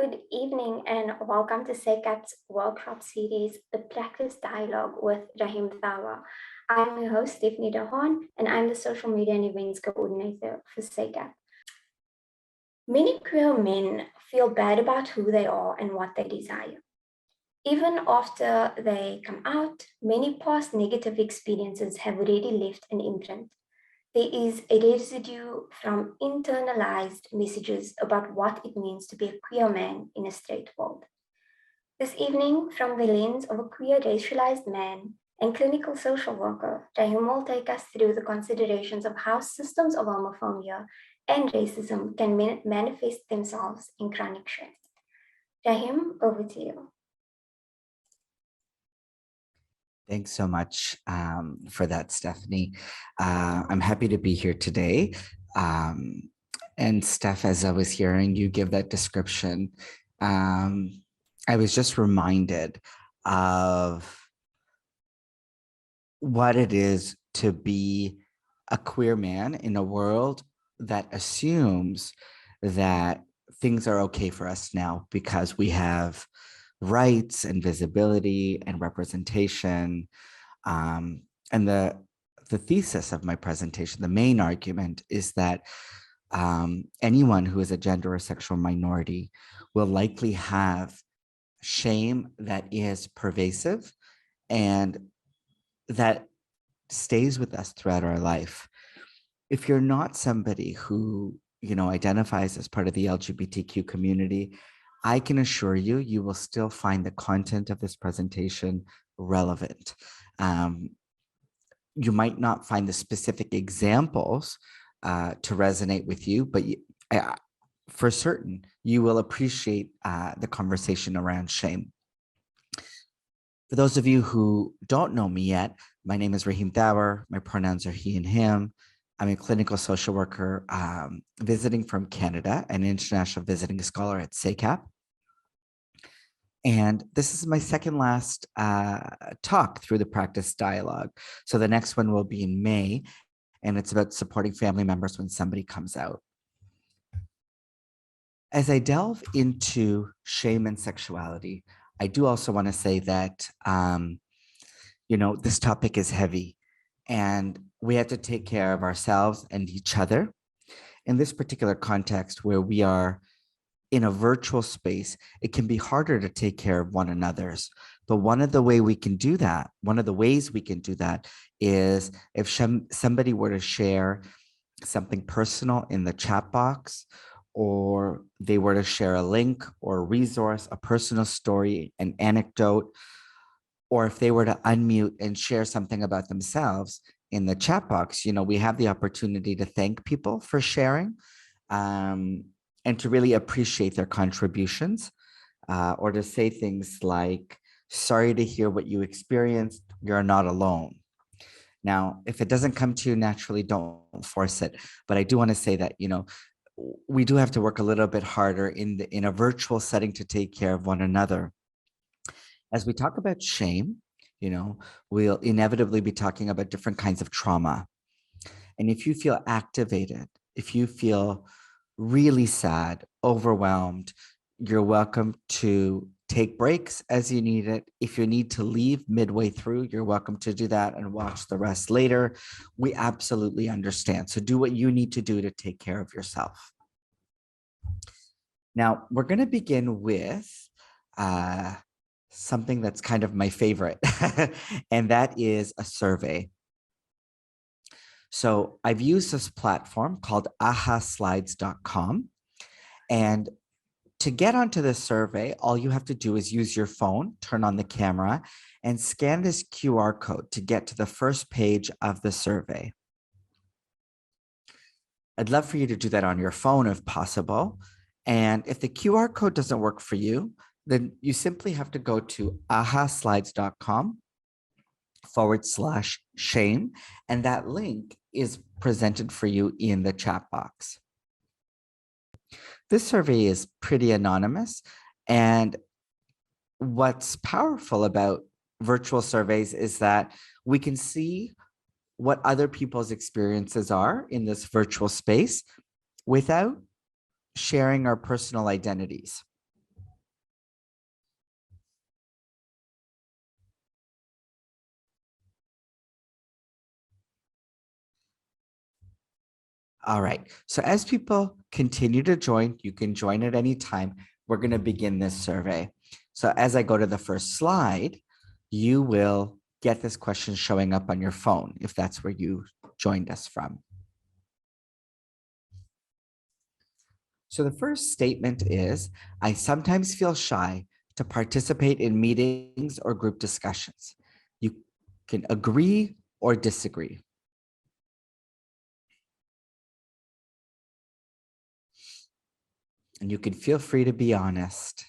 Good evening and welcome to SACAP's workshop series, The Practice Dialogue with Rahim Thawer. I'm your host, Stephanie Dahan, and I'm the social media and events coordinator for SACAP. Many queer men feel bad about who they are and what they desire. Even after they come out, many past negative experiences have already left an imprint. There is a residue from internalized messages about what it means to be a queer man in a straight world. This evening, from the lens of a queer racialized man and clinical social worker, Rahim will take us through the considerations of how systems of homophobia and racism can manifest themselves in chronic shame. Rahim, over to you. Thanks so much for that, Stephanie. I'm happy to be here today. And Steph, as I was hearing you give that description, I was just reminded of what it is to be a queer man in a world that assumes that things are okay for us now because we have rights and visibility and representation. And the thesis of my presentation, the main argument is that anyone who is a gender or sexual minority will likely have shame that is pervasive and that stays with us throughout our life. If you're not somebody who, identifies as part of the LGBTQ community, I can assure you, you will still find the content of this presentation relevant. You might not find the specific examples to resonate with you, but for certain, you will appreciate the conversation around shame. For those of you who don't know me yet, my name is Rahim Thawer. My pronouns are he and him. I'm a clinical social worker visiting from Canada, an international visiting scholar at SACAP. And this is my second last talk through the practice dialogue. So the next one will be in May, and it's about supporting family members when somebody comes out. As I delve into shame and sexuality, I do also want to say that, this topic is heavy and we have to take care of ourselves and each other. In this particular context where we are in a virtual space, it can be harder to take care of one another's. But one of the ways we can do that is if somebody were to share something personal in the chat box, or they were to share a link or a resource, a personal story, an anecdote, or if they were to unmute and share something about themselves in the chat box, we have the opportunity to thank people for sharing and to really appreciate their contributions, or to say things like, sorry to hear what you experienced, you're not alone. Now, if it doesn't come to you naturally, don't force it. But I do want to say that, we do have to work a little bit harder in a virtual setting to take care of one another. As we talk about shame, we'll inevitably be talking about different kinds of trauma. And if you feel activated, if you feel really sad, overwhelmed, you're welcome to take breaks as you need it. If you need to leave midway through, you're welcome to do that and watch the rest later. We absolutely understand. So do what you need to do to take care of yourself. Now, we're going to begin with something that's kind of my favorite, and that is a survey. So I've used this platform called ahaslides.com. And to get onto this survey, all you have to do is use your phone, turn on the camera, and scan this QR code to get to the first page of the survey. I'd love for you to do that on your phone if possible. And if the QR code doesn't work for you, then you simply have to go to ahaslides.com/shame, and that link is presented for you in the chat box. This survey is pretty anonymous, and what's powerful about virtual surveys is that we can see what other people's experiences are in this virtual space without sharing our personal identities. All right. So as people continue to join, you can join at any time. We're going to begin this survey. So as I go to the first slide, you will get this question showing up on your phone if that's where you joined us from. So the first statement is, I sometimes feel shy to participate in meetings or group discussions. You can agree or disagree. And you can feel free to be honest.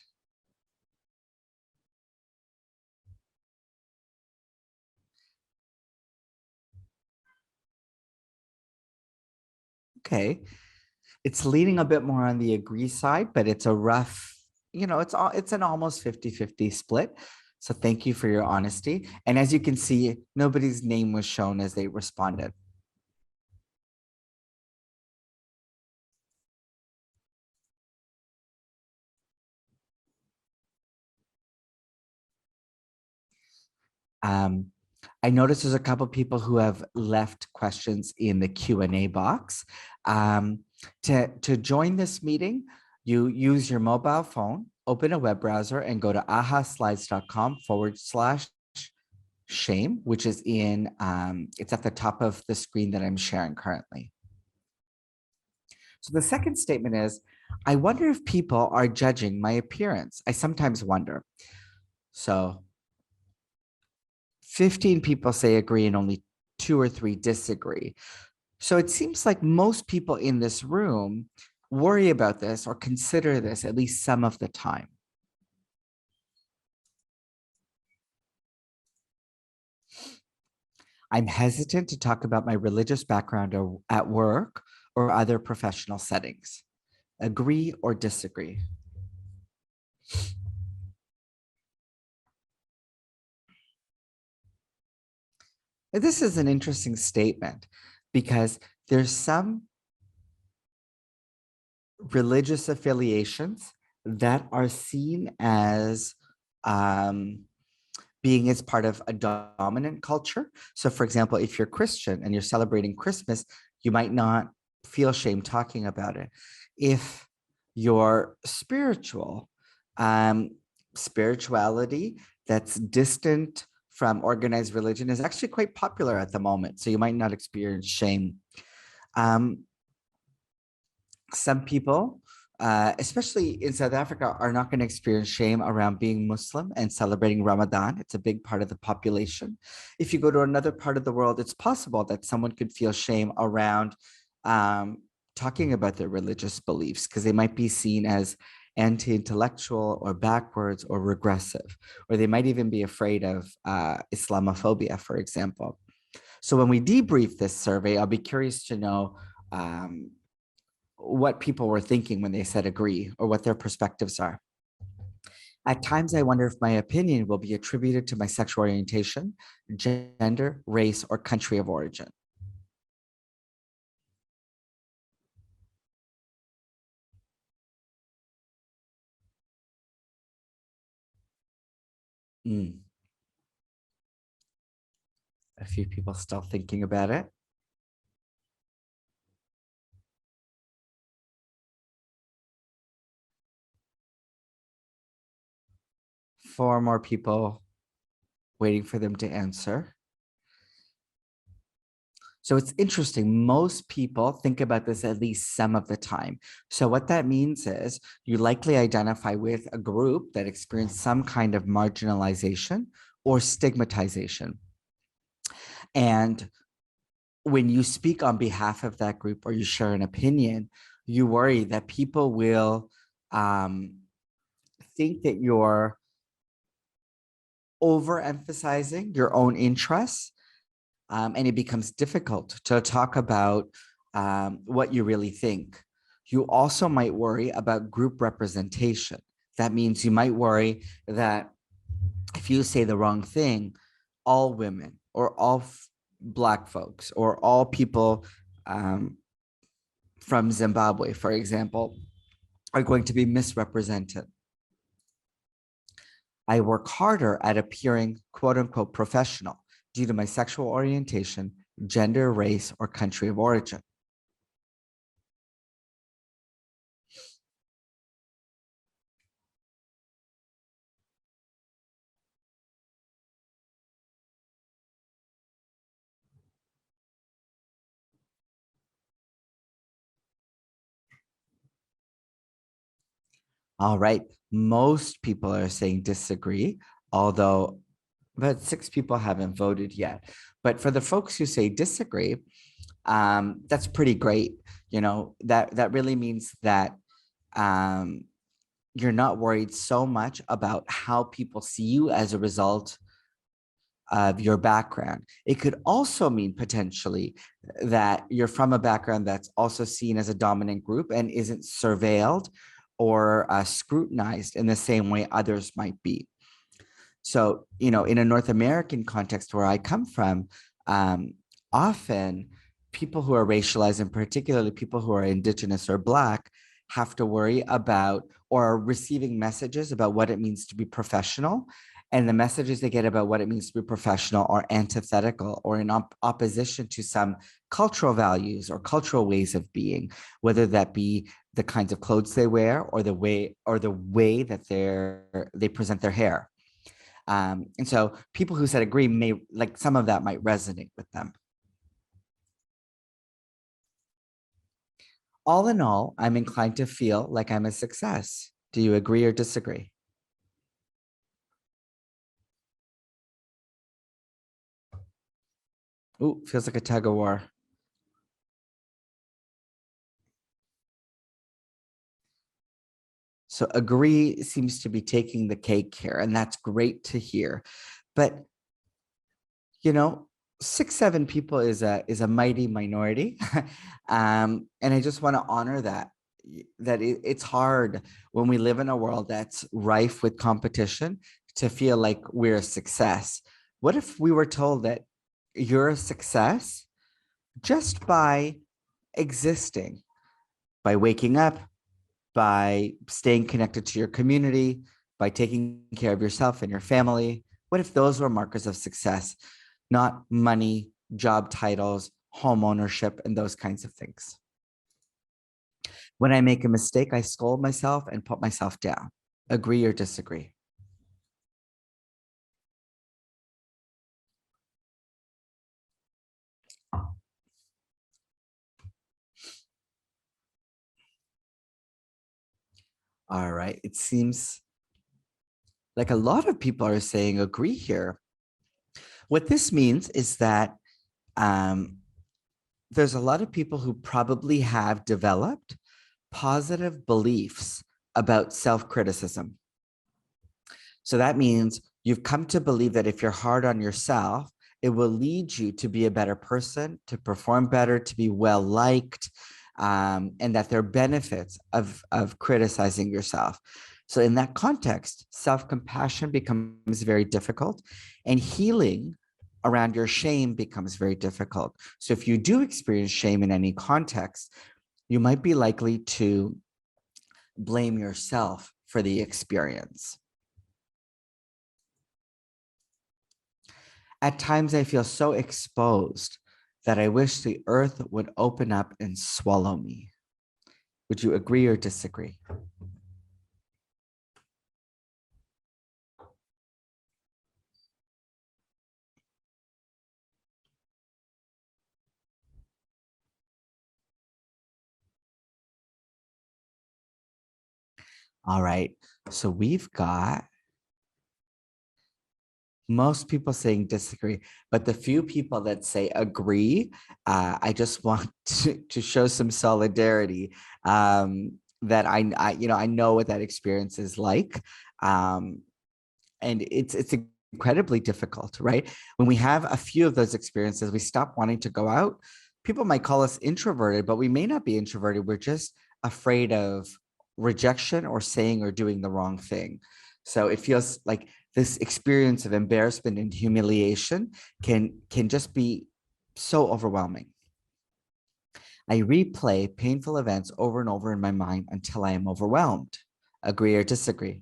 Okay. It's leaning a bit more on the agree side, but it's a rough, it's an almost 50-50 split. So thank you for your honesty. And as you can see, nobody's name was shown as they responded. I noticed there's a couple of people who have left questions in the Q&A box. To join this meeting, you use your mobile phone, open a web browser, and go to ahaslides.com/shame, which is it's at the top of the screen that I'm sharing currently. So the second statement is, I wonder if people are judging my appearance. I sometimes wonder. So 15 people say agree and only 2 or 3 disagree. So it seems like most people in this room worry about this or consider this at least some of the time. I'm hesitant to talk about my religious background at work or other professional settings. Agree or disagree? This is an interesting statement because there's some religious affiliations that are seen as being as part of a dominant culture. So for example, if you're Christian and you're celebrating Christmas, you might not feel shame talking about it. If you're spiritual, spirituality that's distant from organized religion is actually quite popular at the moment. So you might not experience shame. Some people, especially in South Africa, are not going to experience shame around being Muslim and celebrating Ramadan. It's a big part of the population. If you go to another part of the world, it's possible that someone could feel shame around talking about their religious beliefs because they might be seen as anti-intellectual or backwards or regressive, or they might even be afraid of Islamophobia, for example. So when we debrief this survey, I'll be curious to know what people were thinking when they said agree or what their perspectives are. At times, I wonder if my opinion will be attributed to my sexual orientation, gender, race, or country of origin. A few people still thinking about it. 4 more people waiting for them to answer. So it's interesting. Most people think about this at least some of the time. So what that means is you likely identify with a group that experienced some kind of marginalization or stigmatization. And when you speak on behalf of that group or you share an opinion, you worry that people will think that you're overemphasizing your own interests, and it becomes difficult to talk about what you really think. You also might worry about group representation. That means you might worry that if you say the wrong thing, all women or all Black folks or all people from Zimbabwe, for example, are going to be misrepresented. I work harder at appearing quote unquote professional due to my sexual orientation, gender, race, or country of origin. All right. Most people are saying disagree, although about 6 people haven't voted yet. But for the folks who say disagree, that's pretty great. You know, that really means that um, you're not worried so much about how people see you as a result of your background. It could also mean potentially that you're from a background that's also seen as a dominant group and isn't surveilled or scrutinized in the same way others might be. So, you know, in a North American context where I come from, often people who are racialized, and particularly people who are Indigenous or Black, have to worry about or are receiving messages about what it means to be professional. And the messages they get about what it means to be professional are antithetical or in opposition to some cultural values or cultural ways of being, whether that be the kinds of clothes they wear or the way that they present their hair. And so people who said agree may, like, some of that might resonate with them. All in all, I'm inclined to feel like I'm a success. Do you agree or disagree? Ooh, feels like a tug of war. So agree seems to be taking the cake here, and that's great to hear. But, you know, 6, 7 people is a mighty minority. And I just want to honor that, it's hard when we live in a world that's rife with competition to feel like we're a success. What if we were told that you're a success just by existing, by waking up, by staying connected to your community, by taking care of yourself and your family? What if those were markers of success, not money, job titles, home ownership, and those kinds of things? When I make a mistake, I scold myself and put myself down. Agree or disagree? All right. It seems like a lot of people are saying agree here. What this means is that um, there's a lot of people who probably have developed positive beliefs about self-criticism. So that means you've come to believe that if you're hard on yourself, it will lead you to be a better person, to perform better, to be well liked, and that there are benefits of criticizing yourself. So in that context, self-compassion becomes very difficult, and healing around your shame becomes very difficult. So if you do experience shame in any context, you might be likely to blame yourself for the experience. At times, I feel so exposed that I wish the earth would open up and swallow me. Would you agree or disagree? All right. So we've got most people saying disagree, but the few people that say agree, I just want to show some solidarity, that I know what that experience is like. And it's incredibly difficult, right? When we have a few of those experiences, we stop wanting to go out. People might call us introverted, but we may not be introverted. We're just afraid of rejection or saying or doing the wrong thing. So it feels like this experience of embarrassment and humiliation can just be so overwhelming. I replay painful events over and over in my mind until I am overwhelmed. Agree or disagree?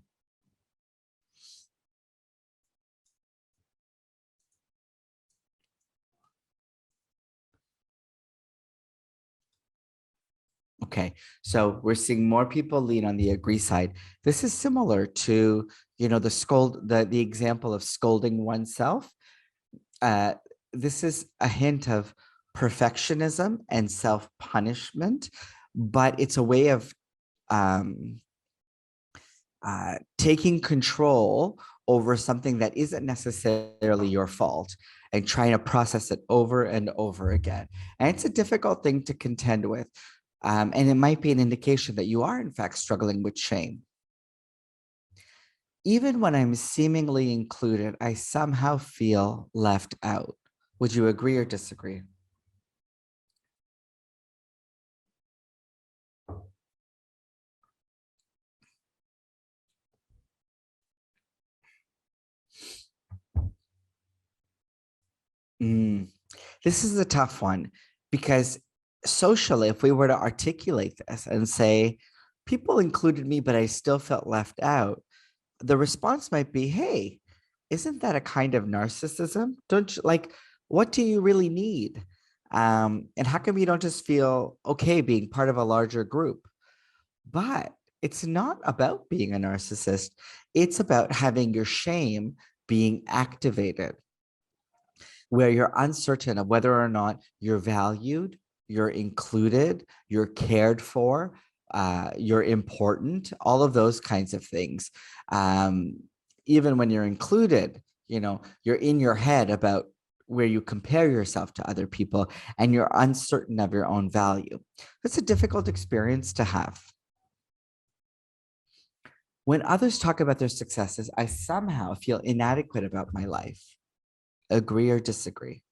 Okay, so we're seeing more people lean on the agree side. This is similar to, the example of scolding oneself. Uh, this is a hint of perfectionism and self-punishment, but it's a way of taking control over something that isn't necessarily your fault and trying to process it over and over again. And it's a difficult thing to contend with. And it might be an indication that you are, in fact, struggling with shame. Even when I'm seemingly included, I somehow feel left out. Would you agree or disagree? This is a tough one because socially, if we were to articulate this and say, people included me, but I still felt left out, the response might be, hey, isn't that a kind of narcissism? Don't you like, what do you really need? And how come you don't just feel okay being part of a larger group? But it's not about being a narcissist. It's about having your shame being activated, where you're uncertain of whether or not you're valued, you're included, you're cared for, you're important, all of those kinds of things. Even when you're included, you're in your head about where you compare yourself to other people and you're uncertain of your own value. It's a difficult experience to have. When others talk about their successes, I somehow feel inadequate about my life. Agree or disagree?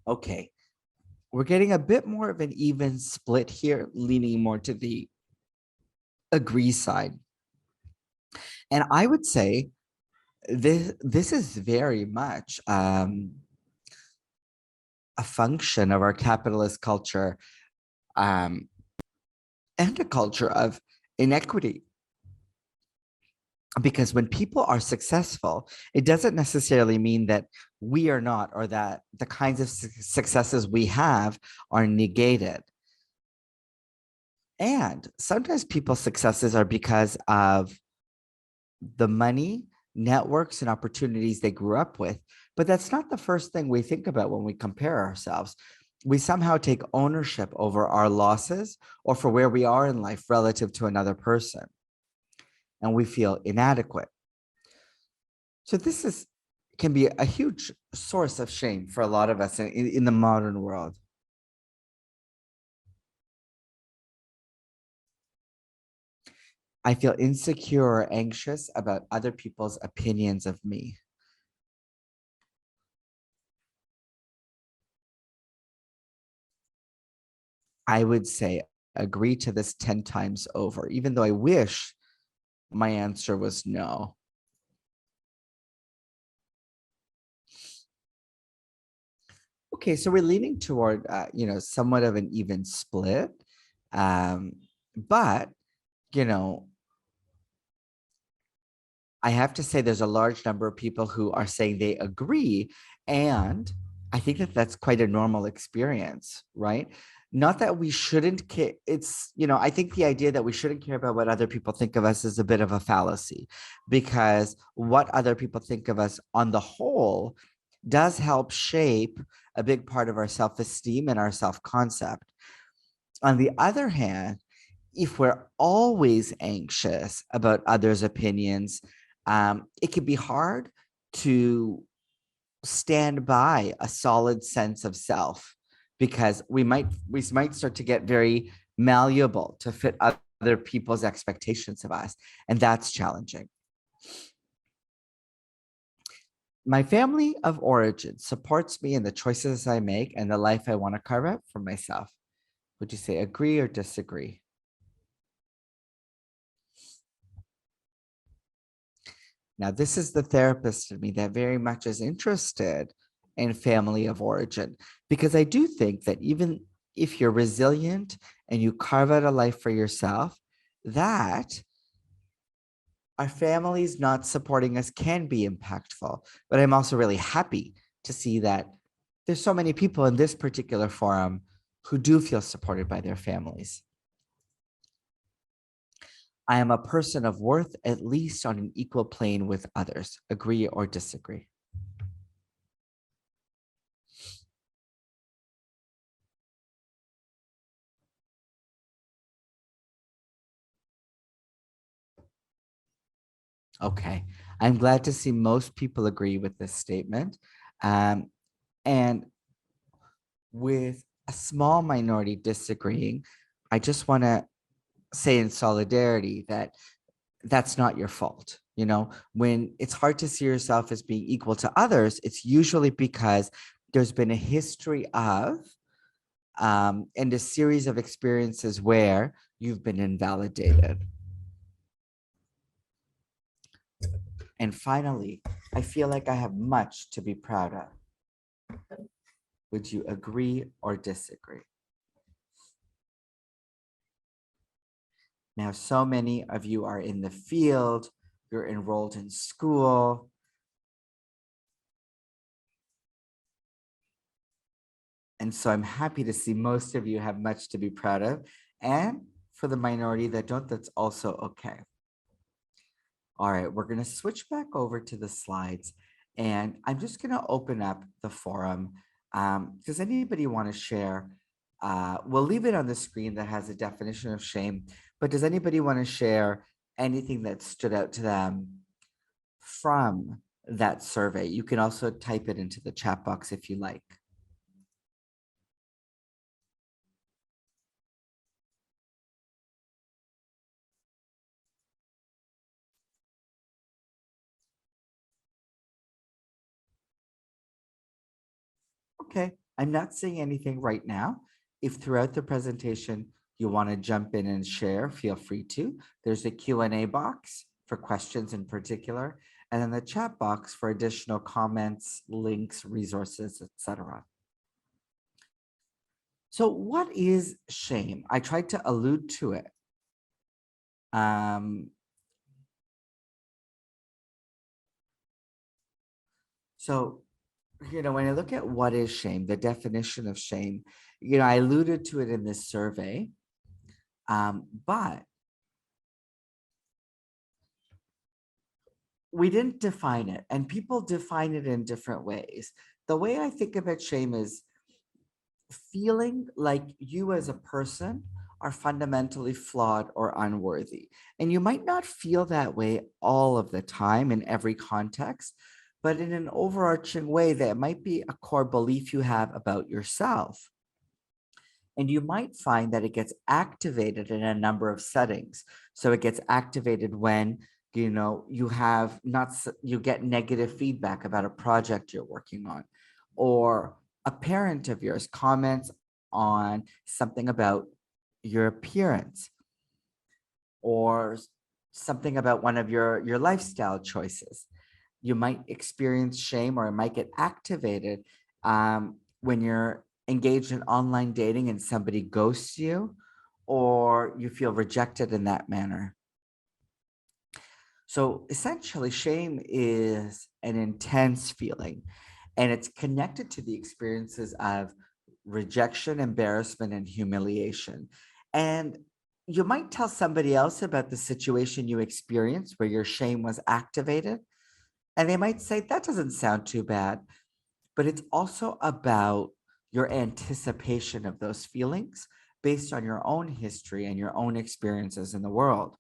Okay, we're getting a bit more of an even split here, leaning more to the agree side. And I would say this is very much a function of our capitalist culture and a culture of inequity. Because when people are successful, it doesn't necessarily mean that we are not, or that the kinds of successes we have are negated. And sometimes people's successes are because of the money, networks, and opportunities they grew up with. But that's not the first thing we think about when we compare ourselves. We somehow take ownership over our losses or for where we are in life relative to another person. And we feel inadequate. So this can be a huge source of shame for a lot of us in the modern world. I feel insecure or anxious about other people's opinions of me. I would say agree to this 10 times over, even though I wish my answer was no. Okay, so we're leaning toward, somewhat of an even split. But, you know, I have to say there's a large number of people who are saying they agree. And I think that that's quite a normal experience, right? Not that we shouldn't care. I think the idea that we shouldn't care about what other people think of us is a bit of a fallacy, because what other people think of us on the whole does help shape a big part of our self-esteem and our self-concept. On the other hand, if we're always anxious about others' opinions, it can be hard to stand by a solid sense of self, because we might start to get very malleable to fit other people's expectations of us, and that's challenging. My family of origin supports me in the choices I make and the life I want to carve out for myself. Would you say agree or disagree? Now, this is the therapist in me that very much is interested in family of origin, because I do think that even if you're resilient and you carve out a life for yourself, that our families not supporting us can be impactful. But I'm also really happy to see that there's so many people in this particular forum who do feel supported by their families. I am a person of worth, at least on an equal plane with others. Agree or disagree? Okay. I'm glad to see most people agree with this statement. And with a small minority disagreeing, I just want to say in solidarity that that's not your fault. You know, when it's hard to see yourself as being equal to others, it's usually because there's been a history of and a series of experiences where you've been invalidated. And finally, I feel like I have much to be proud of. Would you agree or disagree? Now, so many of you are in the field, you're enrolled in school. And so I'm happy to see most of you have much to be proud of. And for the minority that don't, that's also okay. All right, we're going to switch back over to the slides. And I'm just going to open up the forum. Does anybody want to share? We'll leave it on the screen that has a definition of shame. But does anybody want to share anything that stood out to them from that survey? You can also type it into the chat box if you like. Okay, I'm not saying anything right now. If throughout the presentation you want to jump in and share, feel free to. There's a Q&A box for questions in particular, and then the chat box for additional comments, links, resources, etc. So what is shame? I tried to allude to it. So, when I look at what is shame, the definition of shame, I alluded to it in this survey, but we didn't define it, and people define it in different ways. The way I think about shame is feeling like you as a person are fundamentally flawed or unworthy. And you might not feel that way all of the time in every context, but in an overarching way, that might be a core belief you have about yourself. And you might find that it gets activated in a number of settings. So it gets activated when you have you get negative feedback about a project you're working on, or a parent of yours comments on something about your appearance, or something about one of your lifestyle choices. You might experience shame, or it might get activated when you're engaged in online dating and somebody ghosts you, or you feel rejected in that manner. So essentially, shame is an intense feeling, and it's connected to the experiences of rejection, embarrassment, and humiliation. And you might tell somebody else about the situation you experienced where your shame was activated, and they might say, that doesn't sound too bad. But it's also about your anticipation of those feelings based on your own history and your own experiences in the world.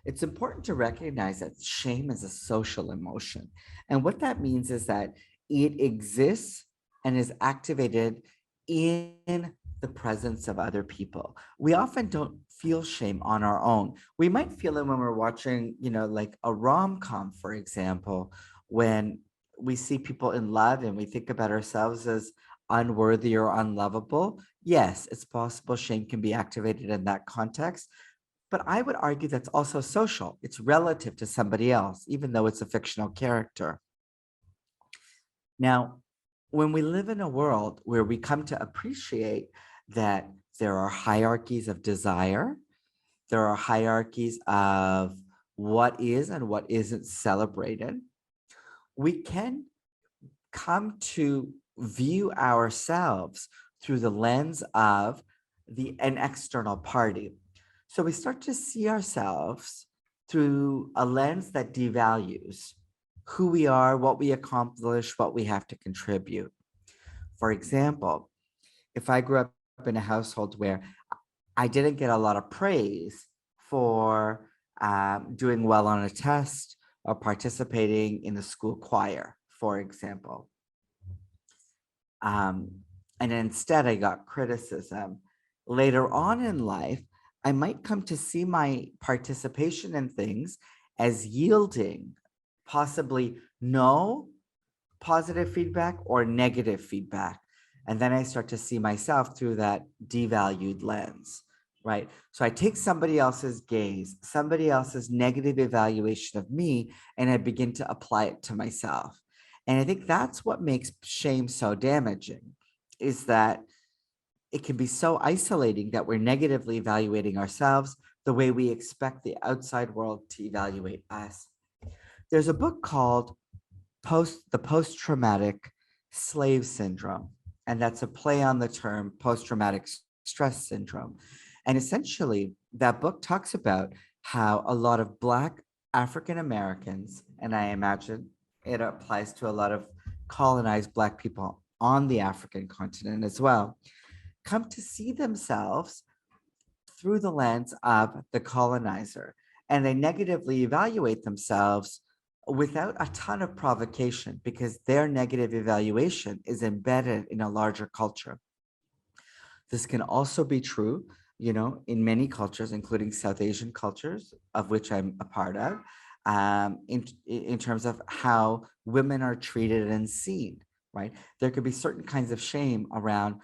It's important to recognize that shame is a social emotion. And what that means is that it exists and is activated in the presence of other people. We often don't feel shame on our own. We might feel it when we're watching, like a rom-com, for example, when we see people in love and we think about ourselves as unworthy or unlovable. Yes, it's possible shame can be activated in that context. But I would argue that's also social. It's relative to somebody else, even though it's a fictional character. Now, when we live in a world where we come to appreciate that there are hierarchies of desire, there are hierarchies of what is and what isn't celebrated, we can come to view ourselves through the lens of an external party. So we start to see ourselves through a lens that devalues who we are, what we accomplish, what we have to contribute. For example, if I grew up in a household where I didn't get a lot of praise for doing well on a test, or participating in the school choir, for example. And instead, I got criticism. Later on in life, I might come to see my participation in things as yielding possibly no positive feedback or negative feedback. And then I start to see myself through that devalued lens, right? So I take somebody else's gaze, somebody else's negative evaluation of me, and I begin to apply it to myself. And I think that's what makes shame so damaging, is that it can be so isolating that we're negatively evaluating ourselves the way we expect the outside world to evaluate us. There's a book called the Post-Traumatic Slave Syndrome, and that's a play on the term post-traumatic stress syndrome. And essentially, that book talks about how a lot of Black African Americans, and I imagine it applies to a lot of colonized Black people on the African continent as well, come to see themselves through the lens of the colonizer, and they negatively evaluate themselves without a ton of provocation, because their negative evaluation is embedded in a larger culture. This can also be true, in many cultures, including South Asian cultures, of which I'm a part of, in terms of how women are treated and seen, right? There could be certain kinds of shame around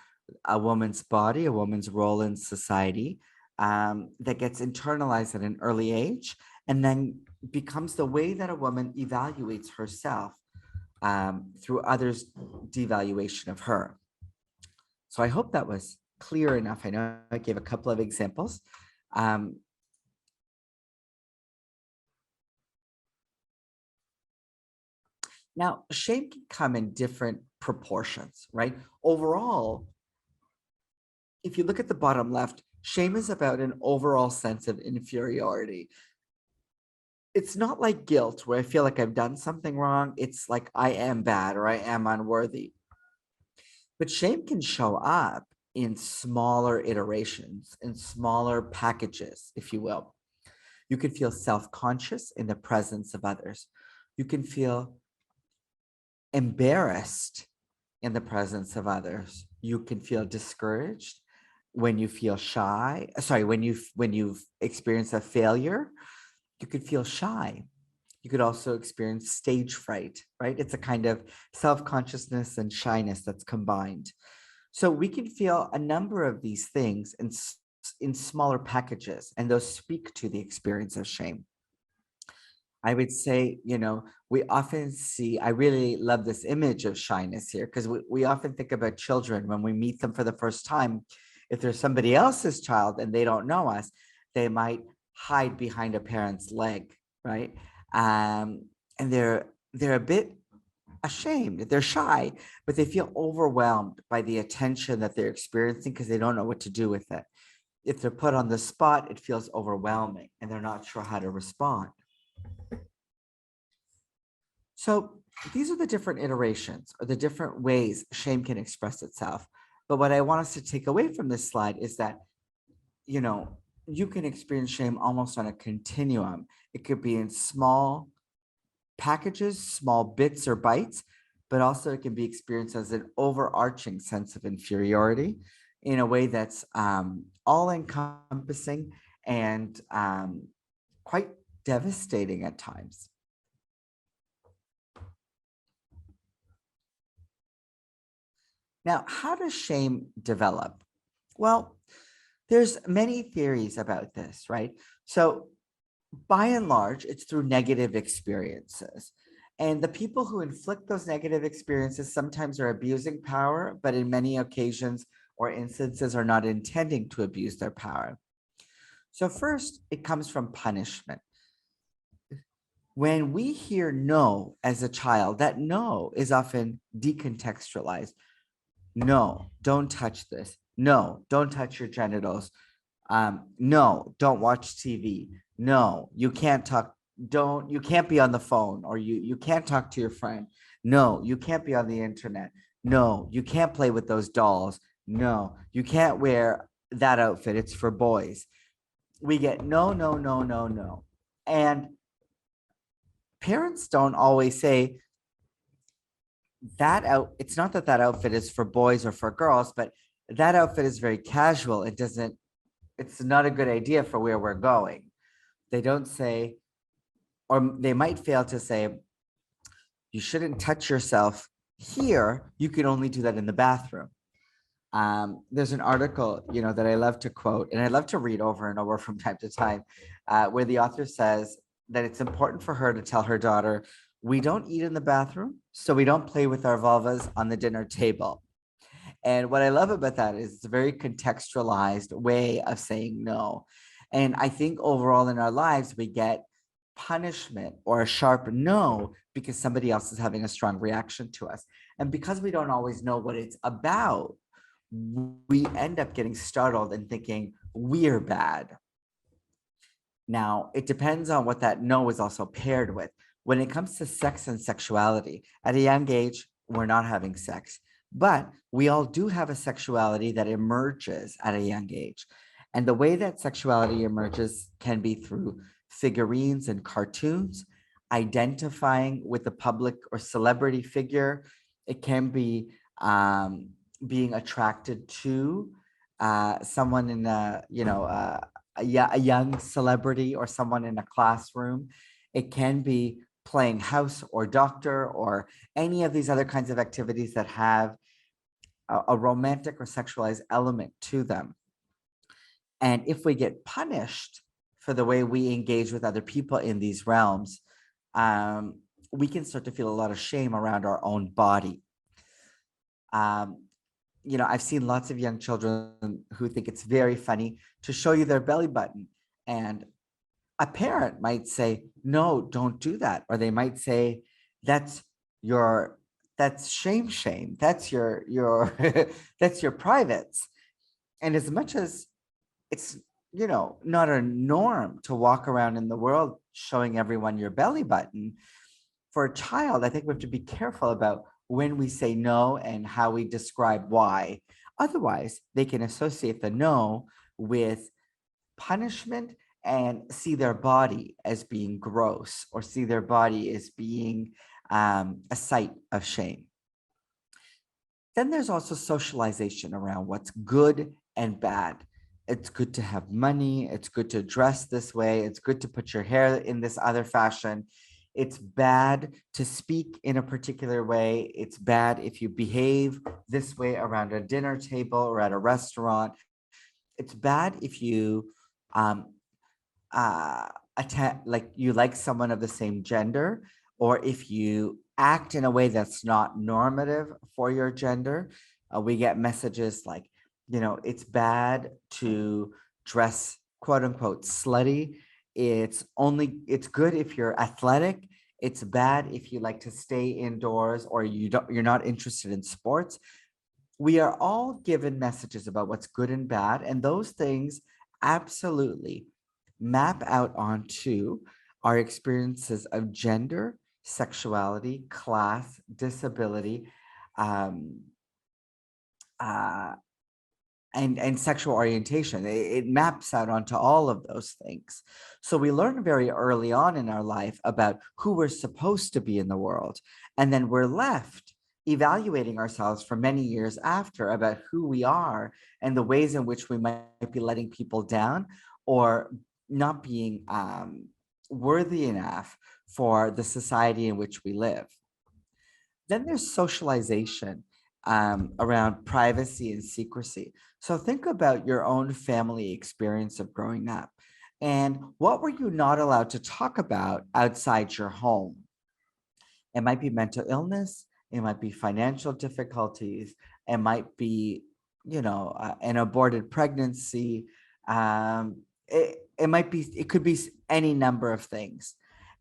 a woman's body, a woman's role in society, that gets internalized at an early age, and then becomes the way that a woman evaluates herself, through others' devaluation of her. So I hope that was clear enough. I know I gave a couple of examples. Now, shame can come in different proportions, right? Overall, if you look at the bottom left, shame is about an overall sense of inferiority. It's not like guilt, where I feel like I've done something wrong. It's like I am bad or I am unworthy. But shame can show up in smaller iterations, in smaller packages, if you will. You can feel self-conscious in the presence of others. You can feel embarrassed in the presence of others. You can feel discouraged when you feel shy. Sorry, when you've experienced a failure, you could feel shy. You could also experience stage fright, right? It's a kind of self-consciousness and shyness that's combined. So we can feel a number of these things in smaller packages, and those speak to the experience of shame. I would say, we often see, I really love this image of shyness here, because we often think about children when we meet them for the first time. If there's somebody else's child and they don't know us, they might hide behind a parent's leg, right? And they're a bit ashamed, they're shy, but they feel overwhelmed by the attention that they're experiencing because they don't know what to do with it. If they're put on the spot, it feels overwhelming and they're not sure how to respond. So these are the different iterations or the different ways shame can express itself. But what I want us to take away from this slide is that, you can experience shame almost on a continuum. It could be in small packages, small bits or bites, but also it can be experienced as an overarching sense of inferiority in a way that's all encompassing and quite devastating at times. Now, how does shame develop? Well, there's many theories about this, right? So by and large, it's through negative experiences. And the people who inflict those negative experiences sometimes are abusing power, but in many occasions or instances are not intending to abuse their power. So first, it comes from punishment. When we hear no as a child, that no is often decontextualized. No, don't touch this. No, don't touch your genitals. No, don't watch TV. No, you can't talk. You can't be on the phone, or you can't talk to your friend. No, you can't be on the internet. No, you can't play with those dolls. No, you can't wear that outfit. It's for boys. We get no, no, no, no, no. And parents don't always say it's not that that outfit is for boys or for girls, but that outfit is very casual. It's not a good idea for where we're going. They don't say, or they might fail to say, you shouldn't touch yourself here. You can only do that in the bathroom. There's an article, that I love to quote and I love to read over and over from time to time, where the author says that it's important for her to tell her daughter, we don't eat in the bathroom, so we don't play with our vulvas on the dinner table. And what I love about that is it's a very contextualized way of saying no. And I think overall in our lives, we get punishment or a sharp no because somebody else is having a strong reaction to us. And because we don't always know what it's about, we end up getting startled and thinking we're bad. Now, it depends on what that no is also paired with. When it comes to sex and sexuality, at a young age, we're not having sex, but we all do have a sexuality that emerges at a young age. And the way that sexuality emerges can be through figurines and cartoons, identifying with a public or celebrity figure. It can be being attracted to someone in a young celebrity or someone in a classroom. It can be playing house or doctor or any of these other kinds of activities that have a romantic or sexualized element to them. And if we get punished for the way we engage with other people in these realms, we can start to feel a lot of shame around our own body. I've seen lots of young children who think it's very funny to show you their belly button. And a parent might say, no, don't do that. Or they might say, that's shame. That's your that's your privates. And as much as it's, not a norm to walk around in the world showing everyone your belly button, for a child, I think we have to be careful about when we say no and how we describe why. Otherwise, they can associate the no with punishment and see their body as being gross or see their body as being a site of shame. Then there's also socialization around what's good and bad. It's good to have money. It's good to dress this way. It's good to put your hair in this other fashion. It's bad to speak in a particular way. It's bad if you behave this way around a dinner table or at a restaurant. It's bad if you you like someone of the same gender, or if you act in a way that's not normative for your gender. We get messages like, it's bad to dress quote unquote slutty. It's good if you're athletic. It's bad if you like to stay indoors or you're not interested in sports. We are all given messages about what's good and bad, and those things absolutely map out onto our experiences of gender, sexuality, class, disability, and sexual orientation. It maps out onto all of those things. So we learn very early on in our life about who we're supposed to be in the world. And then we're left evaluating ourselves for many years after about who we are and the ways in which we might be letting people down or not being worthy enough for the society in which we live. Then there's socialization around privacy and secrecy. So think about your own family experience of growing up. And what were you not allowed to talk about outside your home? It might be mental illness. It might be financial difficulties. It might be, an aborted pregnancy. It could be any number of things.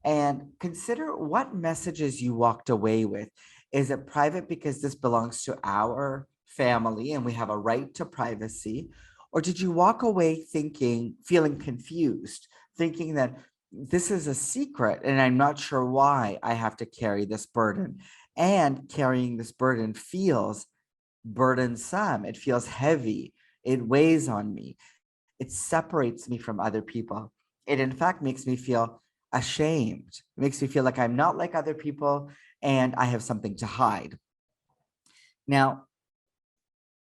And consider what messages you walked away with. Is it private because this belongs to our family and we have a right to privacy? Or did you walk away feeling confused, thinking that this is a secret and I'm not sure why I have to carry this burden? And carrying this burden feels burdensome. It feels heavy. It weighs on me. It separates me from other people. It in fact makes me feel ashamed. It makes me feel like I'm not like other people and I have something to hide. Now,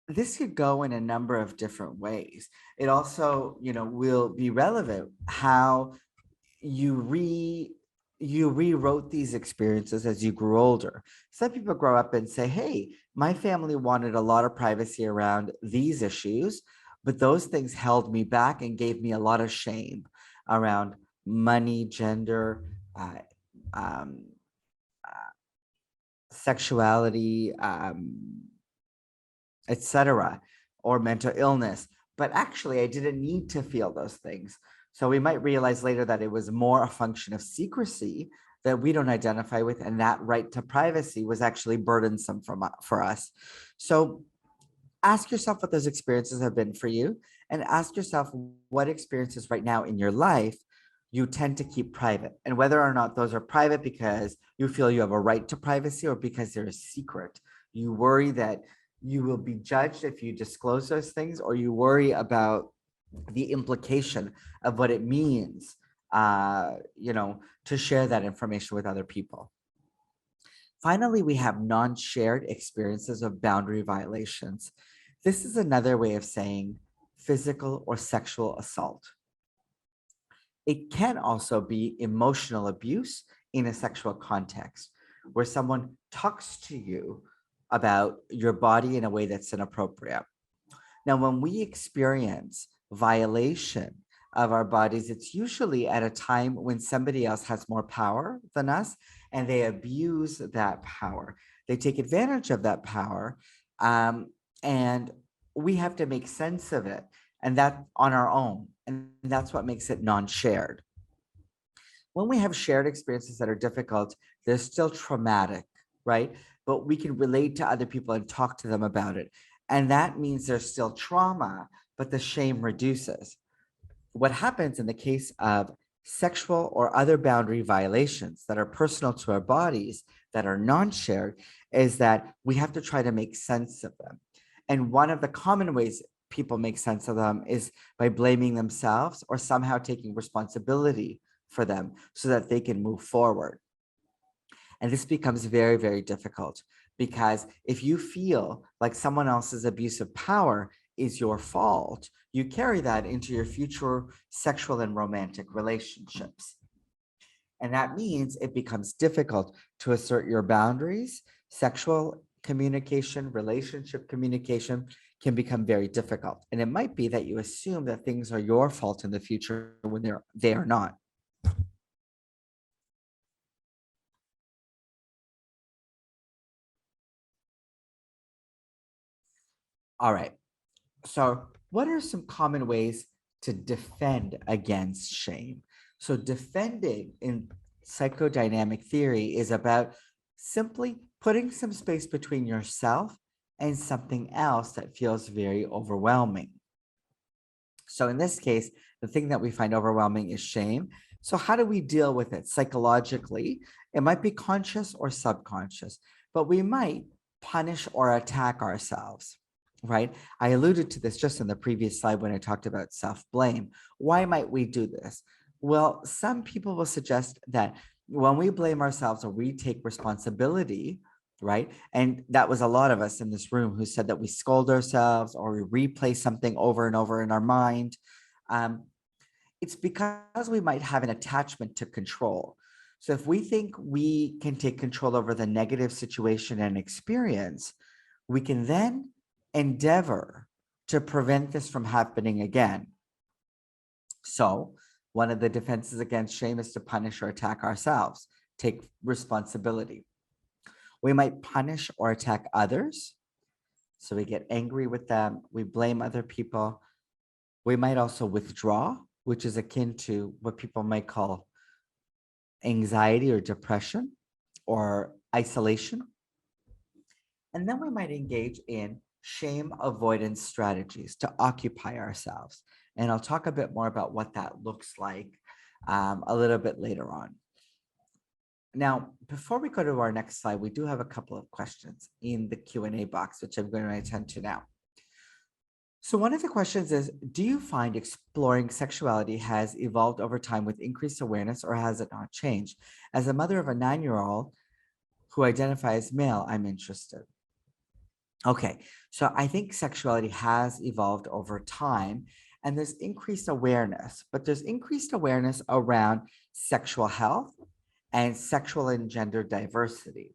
this could go in a number of different ways. It also, will be relevant how you rewrote these experiences as you grew older. Some people grow up and say, hey, my family wanted a lot of privacy around these issues, but those things held me back and gave me a lot of shame around money, gender, uh, um, sexuality, etc., or mental illness. But actually, I didn't need to feel those things. So we might realize later that it was more a function of secrecy that we don't identify with, and that right to privacy was actually burdensome for us. So ask yourself what those experiences have been for you, and ask yourself what experiences right now in your life you tend to keep private, and whether or not those are private because you feel you have a right to privacy or because they're a secret. You worry that you will be judged if you disclose those things, or you worry about the implication of what it means, to share that information with other people. Finally, we have non-shared experiences of boundary violations. This is another way of saying physical or sexual assault. It can also be emotional abuse in a sexual context, where someone talks to you about your body in a way that's inappropriate. Now, when we experience violation of our bodies, it's usually at a time when somebody else has more power than us and they abuse that power. They take advantage of that power, and we have to make sense of it, and that on our own. And that's what makes it non-shared. When we have shared experiences that are difficult, they're still traumatic, right? But we can relate to other people and talk to them about it. And that means there's still trauma, but the shame reduces. What happens in the case of sexual or other boundary violations that are personal to our bodies, that are non-shared, is that we have to try to make sense of them. And one of the common ways people make sense of them is by blaming themselves or somehow taking responsibility for them so that they can move forward. And this becomes very, very difficult, because if you feel like someone else's abuse of power is your fault, you carry that into your future sexual and romantic relationships. And that means it becomes difficult to assert your boundaries. Sexual communication, relationship communication can become very difficult. And it might be that you assume that things are your fault in the future when they are not. All right. So, what are some common ways to defend against shame? So, defending in psychodynamic theory is about simply putting some space between yourself and something else that feels very overwhelming. So, in this case, the thing that we find overwhelming is shame. So, how do we deal with it psychologically? It might be conscious or subconscious, but we might punish or attack ourselves, right? I alluded to this just in the previous slide when I talked about self-blame. Why might we do this? Well, some people will suggest that when we blame ourselves or we take responsibility, right? And that was a lot of us in this room who said that we scold ourselves or we replay something over and over in our mind. It's because we might have an attachment to control. So if we think we can take control over the negative situation and experience, we can then endeavor to prevent this from happening again. So one of the defenses against shame is to punish or attack ourselves, take responsibility. We might punish or attack others. So we get angry with them, we blame other people. We might also withdraw, which is akin to what people might call anxiety or depression or isolation. And then we might engage in shame avoidance strategies to occupy ourselves. And I'll talk a bit more about what that looks like a little bit later on. Now, before we go to our next slide, we do have a couple of questions in the Q&A box, which I'm going to attend to now. So one of the questions is, do you find exploring sexuality has evolved over time with increased awareness, or has it not changed? As a mother of a 9-year-old who identifies as male, I'm interested. Okay, so I think sexuality has evolved over time, and there's increased awareness, but there's increased awareness around sexual health and sexual and gender diversity.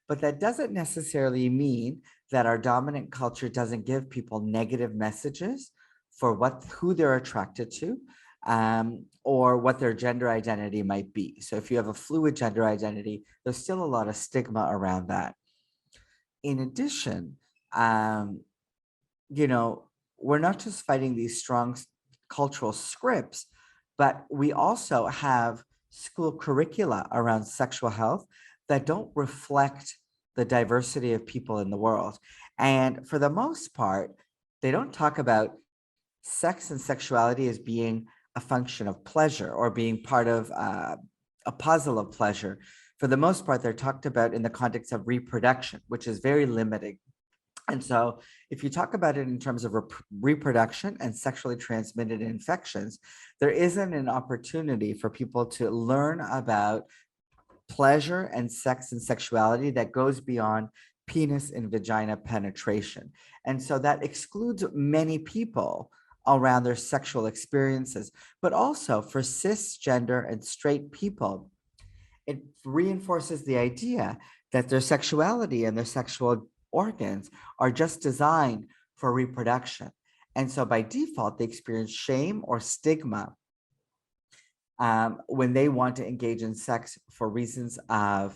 But that doesn't necessarily mean that our dominant culture doesn't give people negative messages for who they're attracted to, or what their gender identity might be. So if you have a fluid gender identity, there's still a lot of stigma around that. In addition, um, we're not just fighting these strong cultural scripts, but we also have school curricula around sexual health that don't reflect the diversity of people in the world. And for the most part, they don't talk about sex and sexuality as being a function of pleasure or being part of a puzzle of pleasure. For the most part, they're talked about in the context of reproduction, which is very limiting. And so if you talk about it in terms of reproduction and sexually transmitted infections, there isn't an opportunity for people to learn about pleasure and sex and sexuality that goes beyond penis and vagina penetration. And so that excludes many people around their sexual experiences, but also for cisgender and straight people, it reinforces the idea that their sexuality and their sexual organs are just designed for reproduction. And so by default, they experience shame or stigma when they want to engage in sex for reasons of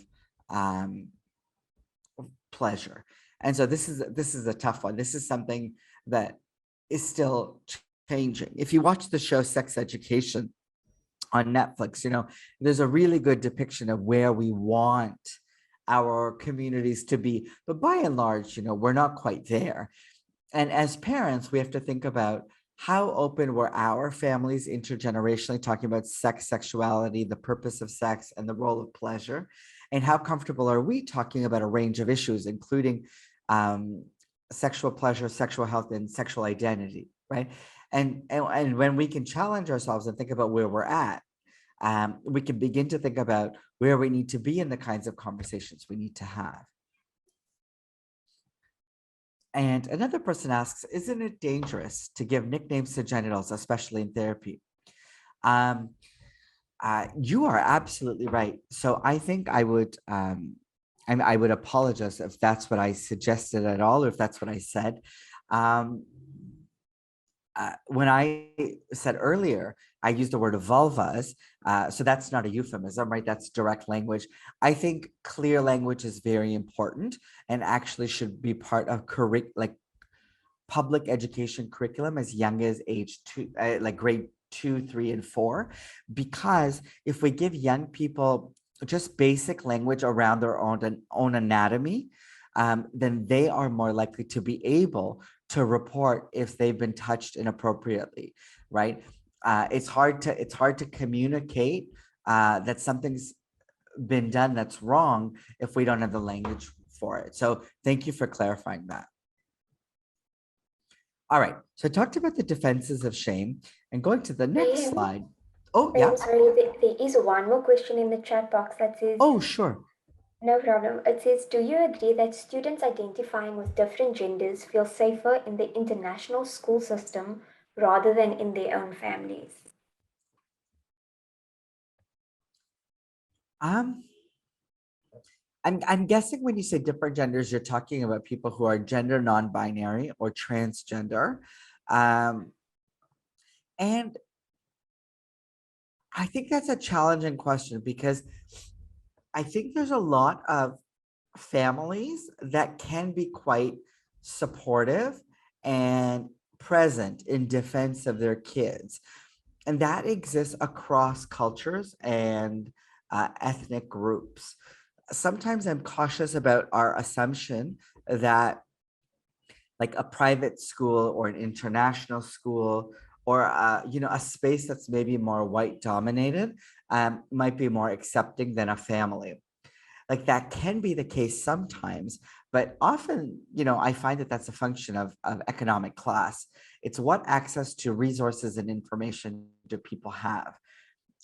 pleasure. And so this is a tough one. This is something that is still changing. If you watch the show Sex Education on Netflix, there's a really good depiction of where we want our communities to be. But by and large, we're not quite there. And as parents, we have to think about how open were our families intergenerationally talking about sex, sexuality, the purpose of sex, and the role of pleasure, and how comfortable are we talking about a range of issues, including sexual pleasure, sexual health, and sexual identity, right? And when we can challenge ourselves and think about where we're at, we can begin to think about where we need to be in the kinds of conversations we need to have. And another person asks, isn't it dangerous to give nicknames to genitals, especially in therapy? You are absolutely right. So I think I would apologize if that's what I suggested at all, or if that's what I said. When I said earlier, I used the word vulvas, so that's not a euphemism, right? That's direct language. I think clear language is very important and actually should be part of public education curriculum as young as age 2, like grade 2, 3, and 4, because if we give young people just basic language around their own anatomy, then they are more likely to be able to report if they've been touched inappropriately, right? It's hard to communicate that something's been done that's wrong if we don't have the language for it. So thank you for clarifying that. All right, so I talked about the defenses of shame, and going to the next slide. Oh, yeah. Sorry, there is one more question in the chat box that says, oh, sure. No problem. It says, do you agree that students identifying with different genders feel safer in the international school system rather than in their own families? I'm guessing when you say different genders, you're talking about people who are gender non-binary or transgender. And I think that's a challenging question, because I think there's a lot of families that can be quite supportive and present in defense of their kids. And that exists across cultures and ethnic groups. Sometimes I'm cautious about our assumption that like a private school or an international school or a space that's maybe more white dominated might be more accepting than a family. Like that can be the case sometimes, but often, I find that that's a function of economic class. It's what access to resources and information do people have.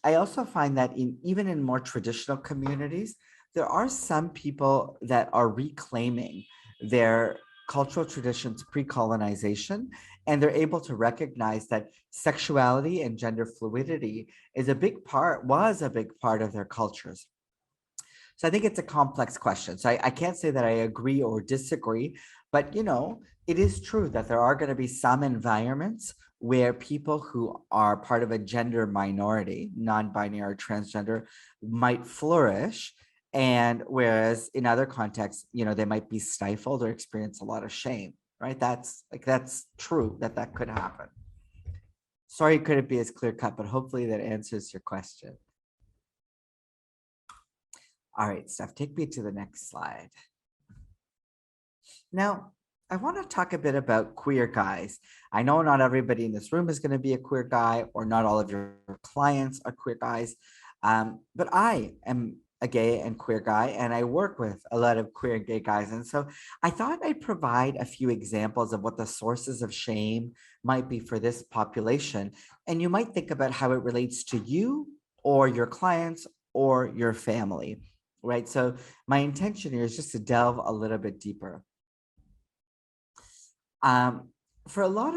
I also find that even in more traditional communities, there are some people that are reclaiming their cultural traditions pre-colonization, and they're able to recognize that sexuality and gender fluidity was a big part of their cultures. So I think it's a complex question. So I can't say that I agree or disagree, but it is true that there are going to be some environments where people who are part of a gender minority, non-binary or transgender, might flourish. And whereas in other contexts, they might be stifled or experience a lot of shame, right? That's true that could happen. Sorry, it couldn't be as clear cut, but hopefully that answers your question. All right, Steph, take me to the next slide. Now, I want to talk a bit about queer guys. I know not everybody in this room is going to be a queer guy, or not all of your clients are queer guys, but I am a gay and queer guy, and I work with a lot of queer and gay guys. And so I thought I'd provide a few examples of what the sources of shame might be for this population. And you might think about how it relates to you or your clients or your family, right? So my intention here is just to delve a little bit deeper. For a lot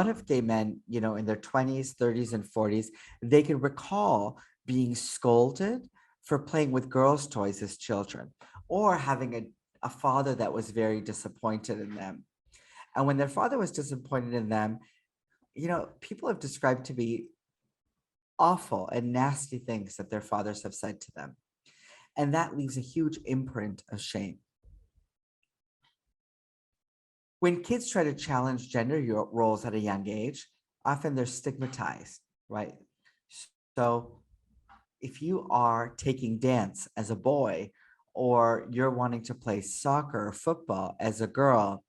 of gay men, in their 20s, 30s, and 40s, they can recall being scolded for playing with girls' toys as children, or having a father that was very disappointed in them. And when their father was disappointed in them, people have described to be awful and nasty things that their fathers have said to them. And that leaves a huge imprint of shame. When kids try to challenge gender roles at a young age, often they're stigmatized, right? So if you are taking dance as a boy, or you're wanting to play soccer or football as a girl,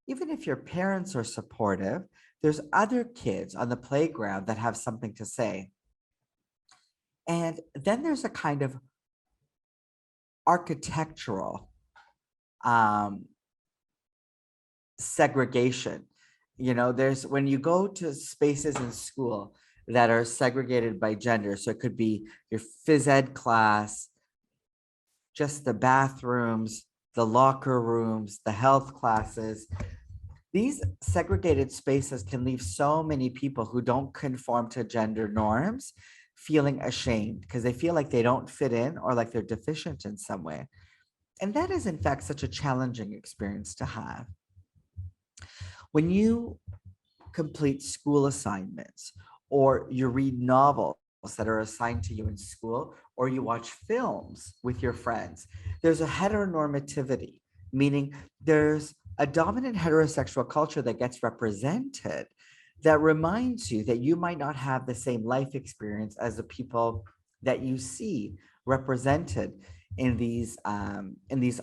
even if your parents are supportive, there's other kids on the playground that have something to say. And then there's a kind of architectural segregation. There's, when you go to spaces in school that are segregated by gender, so it could be your phys ed class, just the bathrooms, the locker rooms, the health classes. These segregated spaces can leave so many people who don't conform to gender norms feeling ashamed because they feel like they don't fit in, or like they're deficient in some way. And that is, in fact, such a challenging experience to have. When you complete school assignments, or you read novels that are assigned to you in school, or you watch films with your friends, there's a heteronormativity, meaning there's a dominant heterosexual culture that gets represented that reminds you that you might not have the same life experience as the people that you see represented in these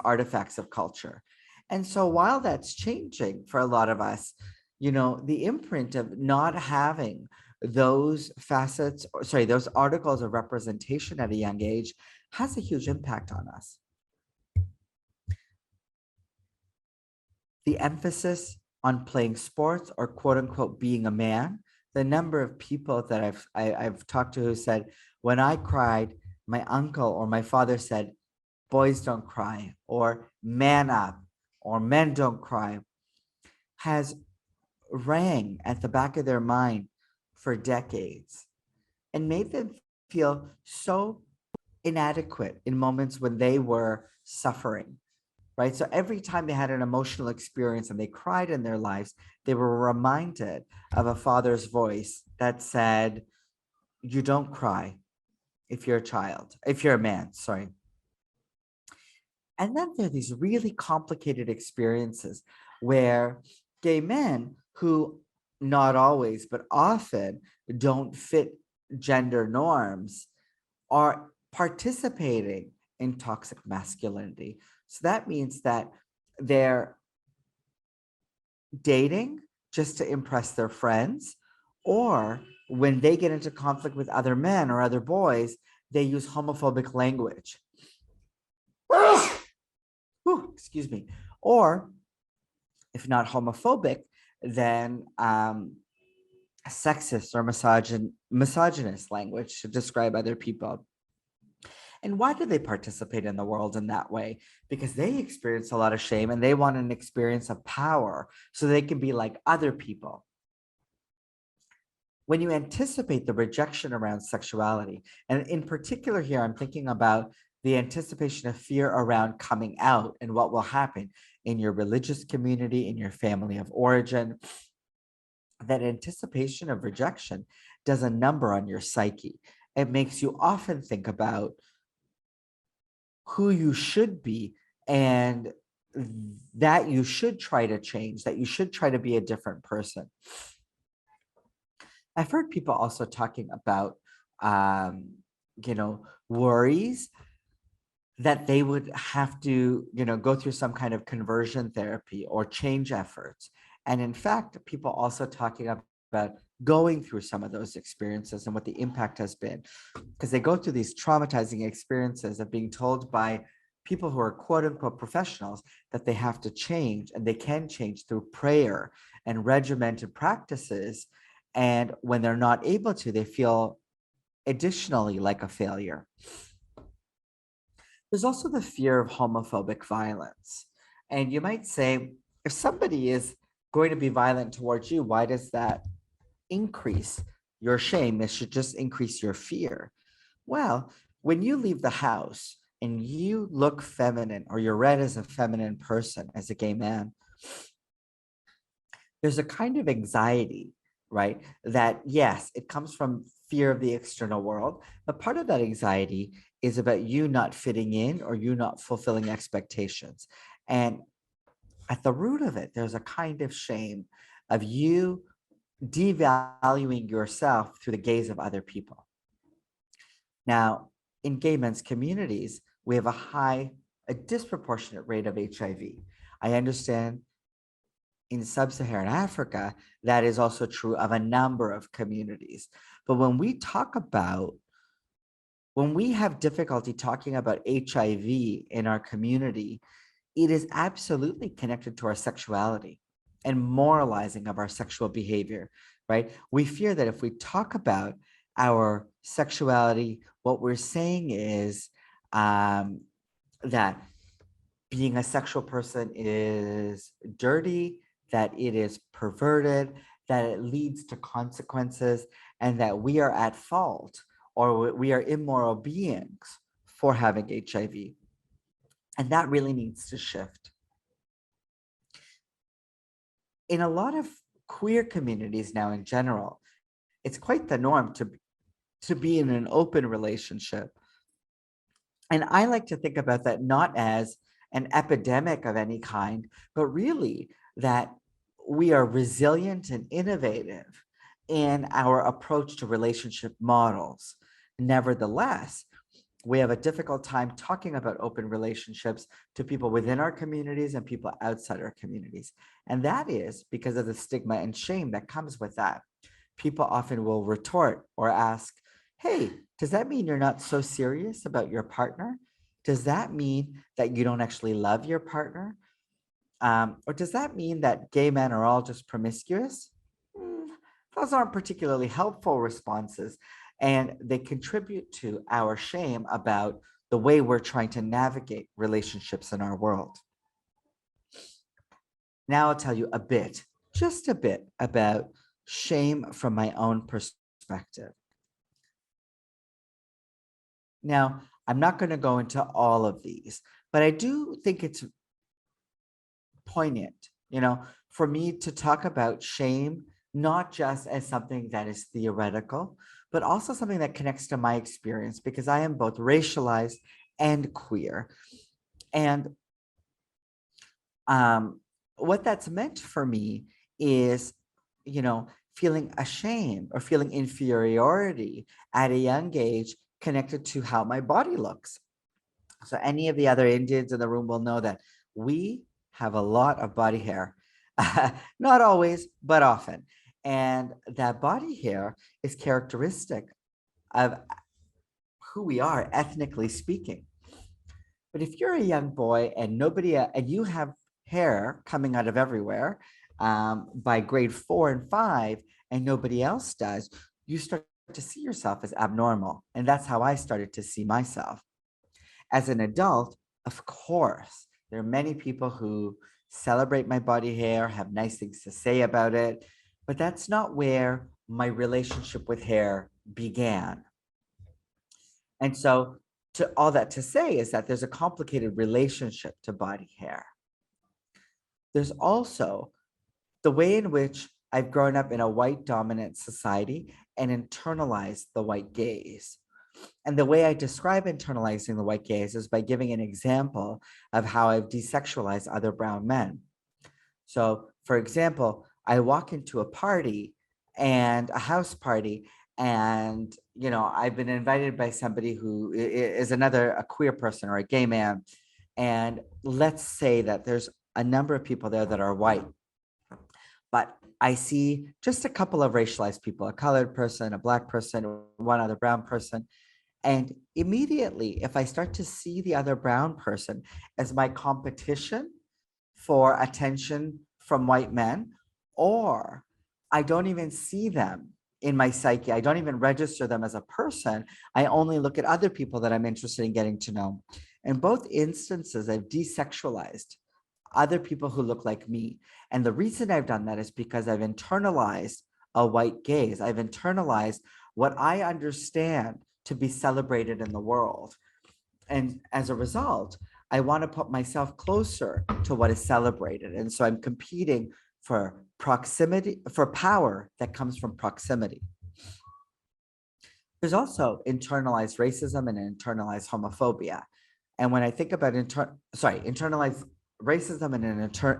artifacts of culture. And so while that's changing for a lot of us, the imprint of not having those facets, or sorry, those articles of representation at a young age has a huge impact on us. The emphasis on playing sports, or quote unquote being a man, the number of people that I've talked to who said, when I cried, my uncle or my father said, boys don't cry, or man up, or men don't cry, has rang at the back of their mind for decades and made them feel so inadequate in moments when they were suffering, right? So every time they had an emotional experience and they cried in their lives, they were reminded of a father's voice that said, you don't cry if you're a man, sorry. And then there are these really complicated experiences where gay men, who not always, but often don't fit gender norms, are participating in toxic masculinity. So that means that they're dating just to impress their friends, or when they get into conflict with other men or other boys, they use homophobic language. excuse me, or if not homophobic, then sexist or misogynist language to describe other people. And why do they participate in the world in that way? Because they experience a lot of shame and they want an experience of power so they can be like other people. When you anticipate the rejection around sexuality, and in particular here, I'm thinking about the anticipation of fear around coming out and what will happen in your religious community, in your family of origin, that anticipation of rejection does a number on your psyche. It makes you often think about who you should be and that you should try to change, that you should try to be a different person. I've heard people also talking about, worries that they would have to, go through some kind of conversion therapy or change efforts. And in fact, people also talking about going through some of those experiences and what the impact has been, because they go through these traumatizing experiences of being told by people who are quote unquote professionals that they have to change, and they can change through prayer and regimented practices. And when they're not able to, they feel additionally like a failure. There's also the fear of homophobic violence. And you might say, if somebody is going to be violent towards you, why does that increase your shame? This should just increase your fear. Well, when you leave the house and you look feminine, or you're read as a feminine person, as a gay man, there's a kind of anxiety, right? That yes, it comes from fear of the external world, but part of that anxiety is about you not fitting in or you not fulfilling expectations. And at the root of it, there's a kind of shame of you devaluing yourself through the gaze of other people. Now, in gay men's communities, we have a disproportionate rate of HIV. I understand in sub-Saharan Africa, that is also true of a number of communities. But when we have difficulty talking about HIV in our community, it is absolutely connected to our sexuality and moralizing of our sexual behavior, right? We fear that if we talk about our sexuality, what we're saying is that being a sexual person is dirty, that it is perverted, that it leads to consequences, and that we are at fault or we are immoral beings for having HIV. And that really needs to shift. In a lot of queer communities now in general, it's quite the norm to be in an open relationship. And I like to think about that not as an epidemic of any kind, but really that we are resilient and innovative in our approach to relationship models. Nevertheless, we have a difficult time talking about open relationships to people within our communities and people outside our communities. And that is because of the stigma and shame that comes with that. People often will retort or ask, hey, does that mean you're not so serious about your partner? Does that mean that you don't actually love your partner? Or does that mean that gay men are all just promiscuous? Those aren't particularly helpful responses. And they contribute to our shame about the way we're trying to navigate relationships in our world. Now I'll tell you just a bit about shame from my own perspective. Now, I'm not going to go into all of these, but I do think it's poignant, for me to talk about shame, not just as something that is theoretical, but also something that connects to my experience, because I am both racialized and queer. And what that's meant for me is, feeling ashamed or feeling inferiority at a young age connected to how my body looks. So any of the other Indians in the room will know that we have a lot of body hair, not always, but often. And that body hair is characteristic of who we are, ethnically speaking. But if you're a young boy and and you have hair coming out of everywhere by grade 4 and 5, and nobody else does, you start to see yourself as abnormal. And that's how I started to see myself. As an adult, of course, there are many people who celebrate my body hair, have nice things to say about it, but that's not where my relationship with hair began. And so, to all that to say is that there's a complicated relationship to body hair. There's also the way in which I've grown up in a white dominant society and internalized the white gaze. And the way I describe internalizing the white gaze is by giving an example of how I've desexualized other brown men. So, for example, I walk into a party and a house party, and I've been invited by somebody who is a queer person or a gay man. And let's say that there's a number of people there that are white, but I see just a couple of racialized people, a colored person, a black person, one other brown person. And immediately, if I start to see the other brown person as my competition for attention from white men, or I don't even see them in my psyche, I don't even register them as a person, I only look at other people that I'm interested in getting to know. In both instances, I've desexualized other people who look like me. And the reason I've done that is because I've internalized a white gaze. I've internalized what I understand to be celebrated in the world. And as a result, I want to put myself closer to what is celebrated. And so I'm competing for proximity, for power that comes from proximity. There's also internalized racism and internalized homophobia. And when I think about internalized racism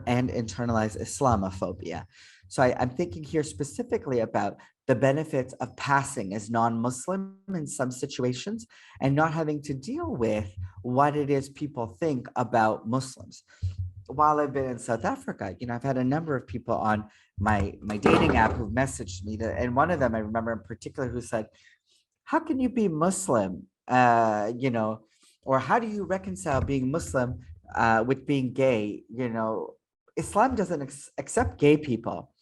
and internalized Islamophobia. So I'm thinking here specifically about the benefits of passing as non-Muslim in some situations and not having to deal with what it is people think about Muslims. While I've been in South Africa, I've had a number of people on my dating app who've messaged me, and one of them I remember in particular who said, "How can you be Muslim? Or how do you reconcile being Muslim with being gay? Islam doesn't accept gay people."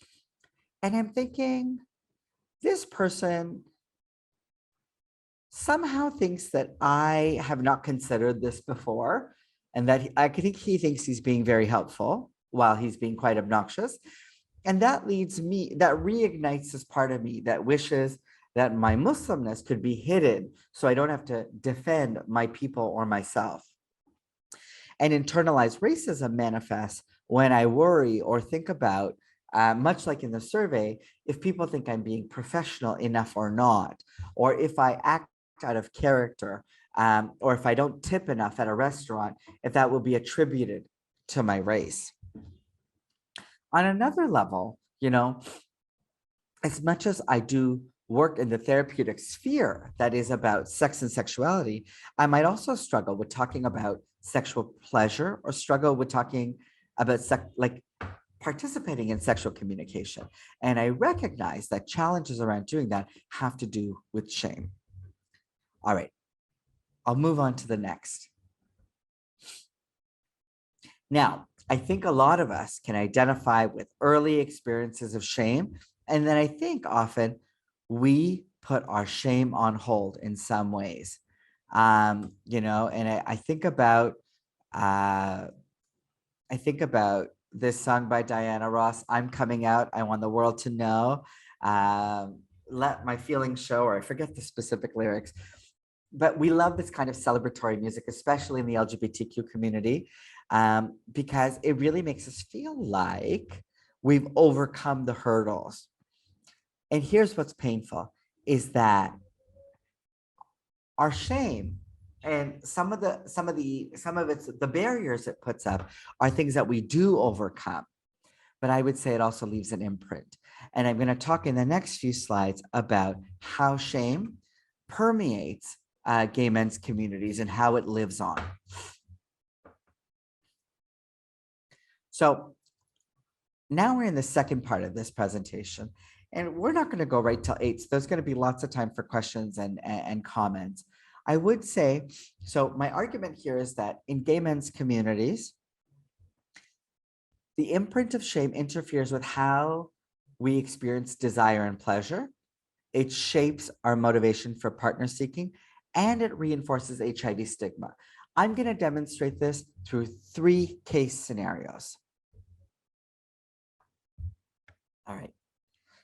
And I'm thinking, this person somehow thinks that I have not considered this before, and that I think he thinks he's being very helpful while he's being quite obnoxious. And that reignites this part of me that wishes that my Muslimness could be hidden so I don't have to defend my people or myself. And internalized racism manifests when I worry or think about, much like in the survey, if people think I'm being professional enough or not, or if I act out of character, or if I don't tip enough at a restaurant, if that will be attributed to my race. On another level, as much as I do work in the therapeutic sphere that is about sex and sexuality, I might also struggle with talking about sexual pleasure or struggle with talking about participating in sexual communication. And I recognize that challenges around doing that have to do with shame. All right, I'll move on to the next. Now, I think a lot of us can identify with early experiences of shame. And then I think often we put our shame on hold in some ways. And I think about this song by Diana Ross, "I'm Coming Out, I Want the World to Know, Let My Feelings Show," or I forget the specific lyrics. But we love this kind of celebratory music, especially in the LGBTQ community, because it really makes us feel like we've overcome the hurdles. And here's what's painful, is that our shame and some of the barriers it puts up are things that we do overcome. But I would say it also leaves an imprint. And I'm going to talk in the next few slides about how shame permeates gay men's communities and how it lives on. So now we're in the second part of this presentation, and we're not going to go right till 8. So there's going to be lots of time for questions and comments. I would say, so my argument here is that in gay men's communities, the imprint of shame interferes with how we experience desire and pleasure. It shapes our motivation for partner seeking, and it reinforces HIV stigma. I'm going to demonstrate this through 3 case scenarios. All right.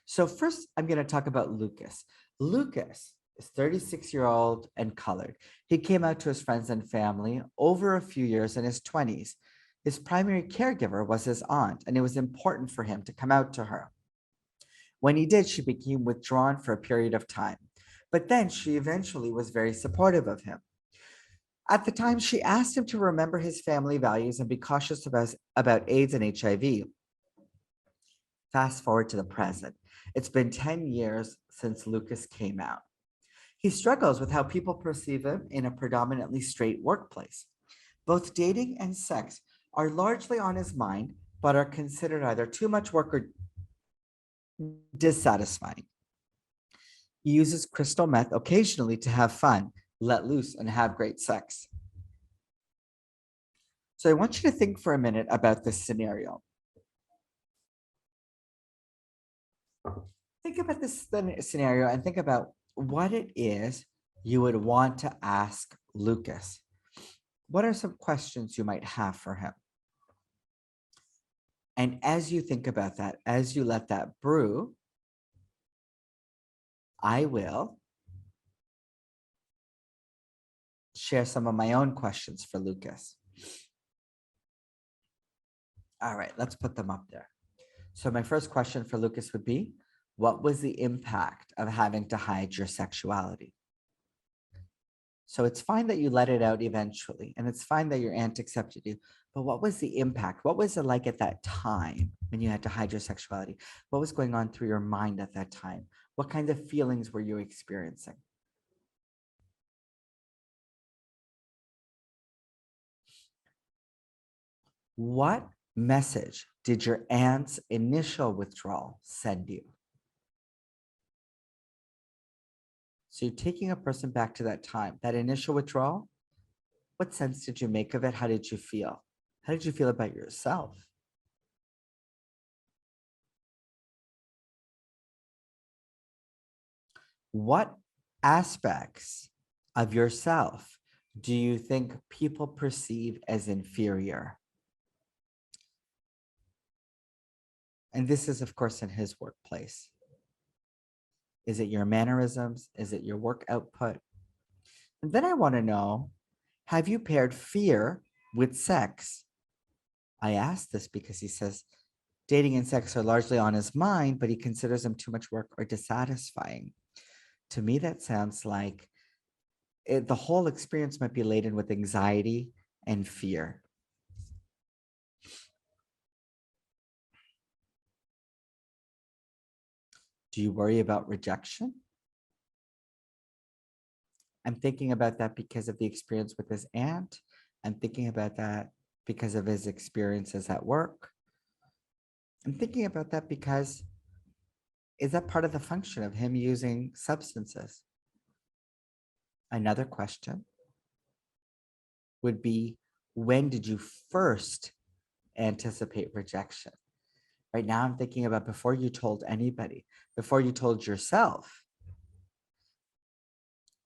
So first, I'm going to talk about Lucas. Lucas is 36-year-old and colored. He came out to his friends and family over a few years in his 20s. His primary caregiver was his aunt, and it was important for him to come out to her. When he did, she became withdrawn for a period of time. But then she eventually was very supportive of him. At the time, she asked him to remember his family values and be cautious about AIDS and HIV. Fast forward to the present. It's been 10 years since Lucas came out. He struggles with how people perceive him in a predominantly straight workplace. Both dating and sex are largely on his mind, but are considered either too much work or dissatisfying. He uses crystal meth occasionally to have fun, let loose, and have great sex. So I want you to think for a minute about this scenario. Think about this scenario and think about what it is you would want to ask Lucas. What are some questions you might have for him? And as you think about that, as you let that brew, I will share some of my own questions for Lucas. All right, let's put them up there. So my first question for Lucas would be, what was the impact of having to hide your sexuality? So it's fine that you let it out eventually, and it's fine that your aunt accepted you, but what was the impact? What was it like at that time when you had to hide your sexuality? What was going on through your mind at that time? What kind of feelings were you experiencing? What message did your aunt's initial withdrawal send you? So you're taking a person back to that time, that initial withdrawal. What sense did you make of it? How did you feel? How did you feel about yourself? What aspects of yourself do you think people perceive as inferior? And this is, of course, in his workplace. Is it your mannerisms? Is it your work output? And then I want to know, have you paired fear with sex? I asked this because he says dating and sex are largely on his mind, but he considers them too much work or dissatisfying. To me, that sounds like the whole experience might be laden with anxiety and fear. Do you worry about rejection? I'm thinking about that because of the experience with his aunt. I'm thinking about that because of his experiences at work. I'm thinking about that because is that part of the function of him using substances? Another question would be, when did you first anticipate rejection? Right now, I'm thinking about before you told anybody, before you told yourself.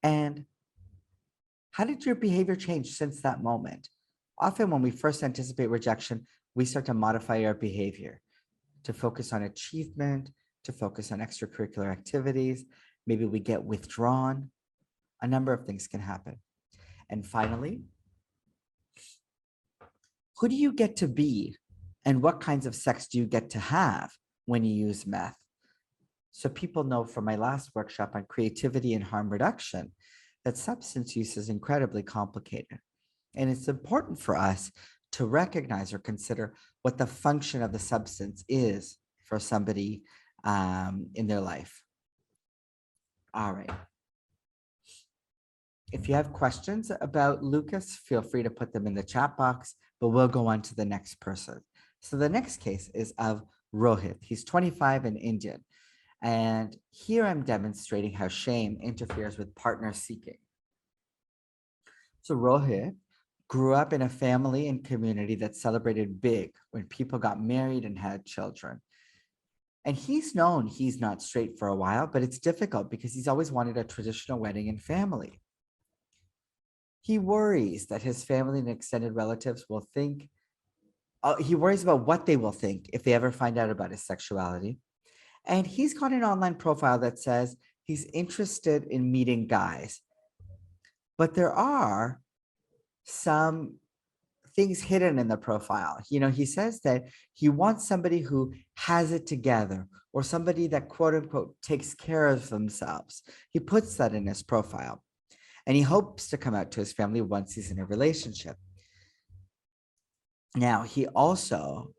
And how did your behavior change since that moment? Often when we first anticipate rejection, we start to modify our behavior to focus on achievement, to focus on extracurricular activities. Maybe we get withdrawn. A number of things can happen. And finally, who do you get to be and what kinds of sex do you get to have when you use meth? So people know from my last workshop on creativity and harm reduction that substance use is incredibly complicated. And it's important for us to recognize or consider what the function of the substance is for somebody in their life. All right. If you have questions about Lucas, feel free to put them in the chat box, but we'll go on to the next person. So the next case is of Rohit. He's 25 and Indian. And here I'm demonstrating how shame interferes with partner seeking. So Rohit grew up in a family and community that celebrated big when people got married and had children. And he's known he's not straight for a while, but it's difficult because he's always wanted a traditional wedding and family. He worries that his family and extended relatives will think, he worries about what they will think if they ever find out about his sexuality. And he's got an online profile that says he's interested in meeting guys. But there are some things hidden in the profile. He says that he wants somebody who has it together or somebody that quote unquote takes care of themselves. He puts that in his profile and he hopes to come out to his family once he's in a relationship. Now, he also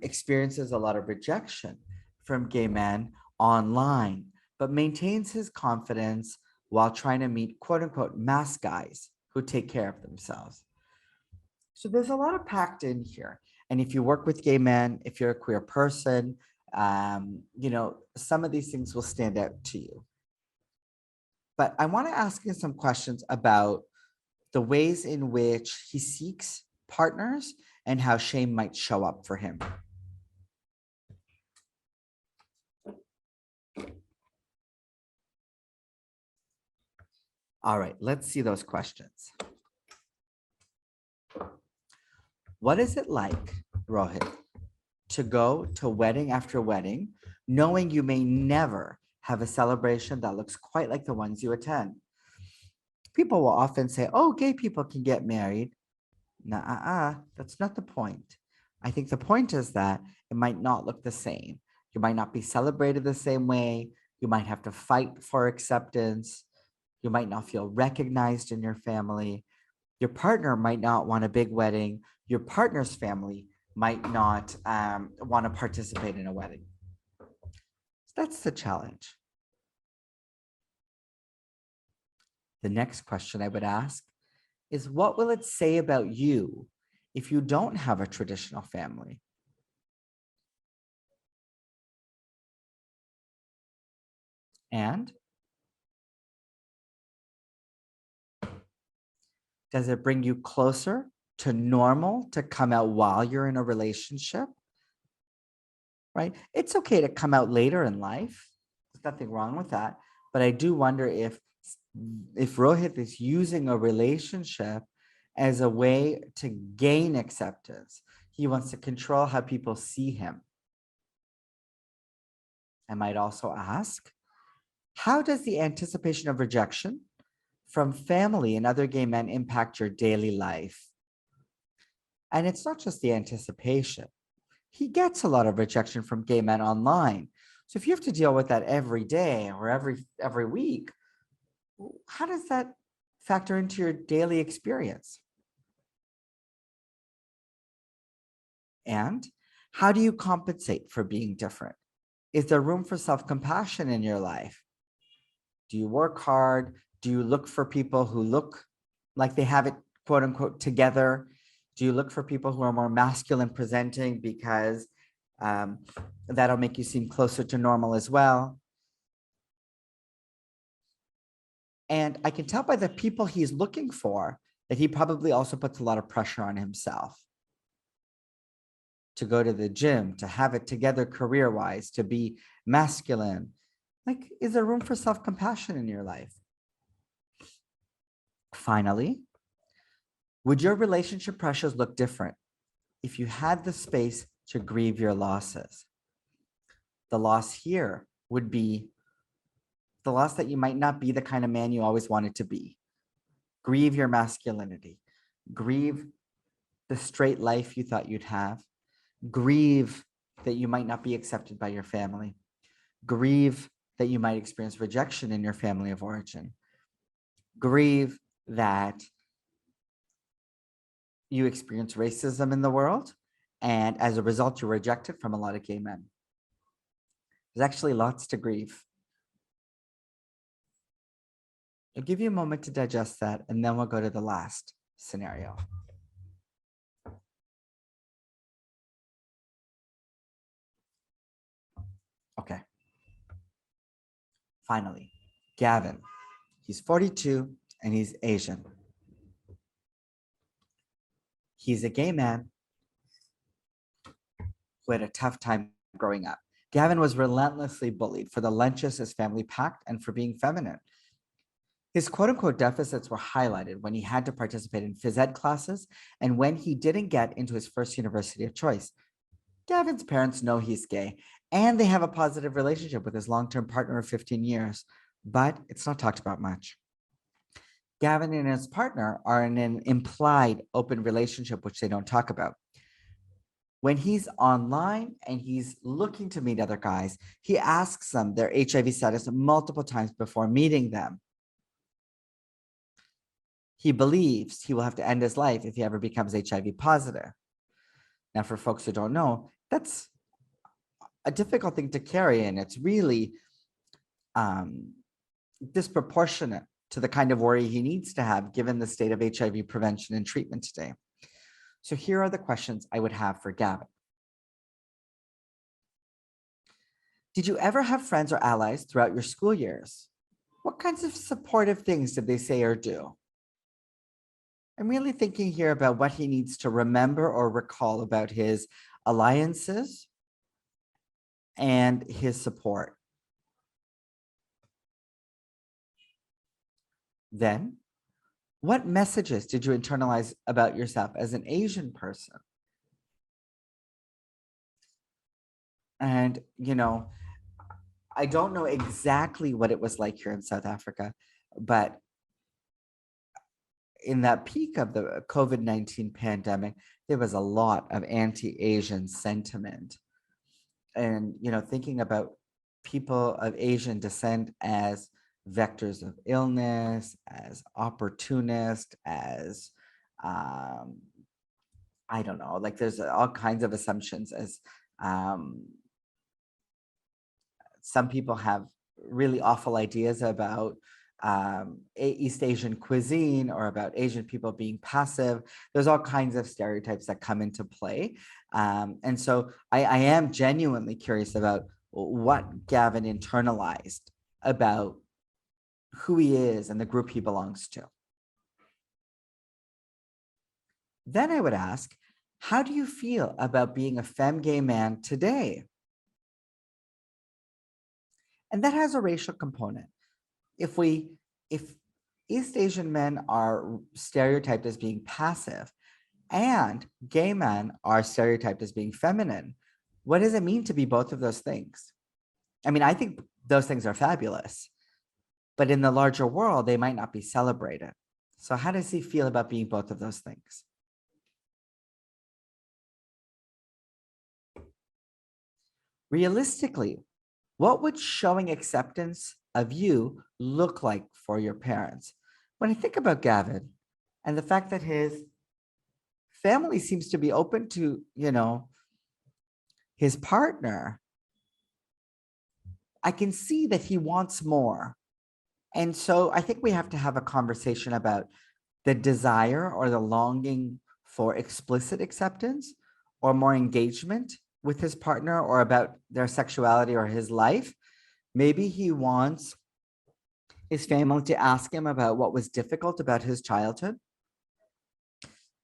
experiences a lot of rejection from gay men online, but maintains his confidence while trying to meet quote unquote mass guys who take care of themselves. So there's a lot of packed in here. And if you work with gay men, if you're a queer person, some of these things will stand out to you. But I want to ask you some questions about the ways in which he seeks partners and how shame might show up for him. All right, let's see those questions. What is it like, Rohit, to go to wedding after wedding, knowing you may never have a celebration that looks quite like the ones you attend? People will often say, oh, gay people can get married. Nah, that's not the point. I think the point is that it might not look the same. You might not be celebrated the same way. You might have to fight for acceptance. You might not feel recognized in your family. Your partner might not want a big wedding. Your partner's family might not want to participate in a wedding. So that's the challenge. The next question I would ask is, what will it say about you if you don't have a traditional family? And does it bring you closer to normal to come out while you're in a relationship? Right? It's okay to come out later in life. There's nothing wrong with that. But I do wonder if Rohit is using a relationship as a way to gain acceptance. He wants to control how people see him. I might also ask, how does the anticipation of rejection from family and other gay men impact your daily life? And it's not just the anticipation. He gets a lot of rejection from gay men online. So if you have to deal with that every day or every week, how does that factor into your daily experience? And how do you compensate for being different? Is there room for self-compassion in your life? Do you work hard? Do you look for people who look like they have it, quote unquote, together? Do you look for people who are more masculine presenting because that'll make you seem closer to normal as well? And I can tell by the people he's looking for that he probably also puts a lot of pressure on himself to go to the gym, to have it together career-wise, to be masculine. Like, is there room for self-compassion in your life? Finally, would your relationship pressures look different if you had the space to grieve your losses? The loss here would be the loss that you might not be the kind of man you always wanted to be. Grieve your masculinity. Grieve the straight life you thought you'd have. Grieve that you might not be accepted by your family. Grieve that you might experience rejection in your family of origin. Grieve that you experience racism in the world, and as a result, you're rejected from a lot of gay men. There's actually lots to grieve. I'll give you a moment to digest that, and then we'll go to the last scenario. Okay. Finally, Gavin. He's 42 and he's Asian. He's a gay man who had a tough time growing up. Gavin was relentlessly bullied for the lunches his family packed and for being feminine. His quote unquote deficits were highlighted when he had to participate in phys ed classes and when he didn't get into his first university of choice. Gavin's parents know he's gay and they have a positive relationship with his long-term partner of 15 years, but it's not talked about much. Gavin and his partner are in an implied open relationship, which they don't talk about. When he's online and he's looking to meet other guys, he asks them their HIV status multiple times before meeting them. He believes he will have to end his life if he ever becomes HIV positive. Now, for folks who don't know, that's a difficult thing to carry, and it's really disproportionate to the kind of worry he needs to have given the state of HIV prevention and treatment today. So here are the questions I would have for Gavin. Did you ever have friends or allies throughout your school years? What kinds of supportive things did they say or do? I'm really thinking here about what he needs to remember or recall about his alliances and his support. Then, what messages did you internalize about yourself as an Asian person? And, I don't know exactly what it was like here in South Africa, but in that peak of the COVID-19 pandemic, there was a lot of anti-Asian sentiment. And, thinking about people of Asian descent as vectors of illness, as opportunists, as, I don't know, like there's all kinds of assumptions as some people have really awful ideas about East Asian cuisine or about Asian people being passive. There's all kinds of stereotypes that come into play. And so I am genuinely curious about what Gavin internalized about who he is and the group he belongs to. Then I would ask, how do you feel about being a femme gay man today? And that has a racial component. If East Asian men are stereotyped as being passive and gay men are stereotyped as being feminine, what does it mean to be both of those things? I mean, I think those things are fabulous, but in the larger world, they might not be celebrated. So how does he feel about being both of those things? Realistically, what would showing acceptance of you look like for your parents? When I think about Gavin and the fact that his family seems to be open to, his partner, I can see that he wants more. And so I think we have to have a conversation about the desire or the longing for explicit acceptance or more engagement with his partner or about their sexuality or his life. Maybe he wants his family to ask him about what was difficult about his childhood.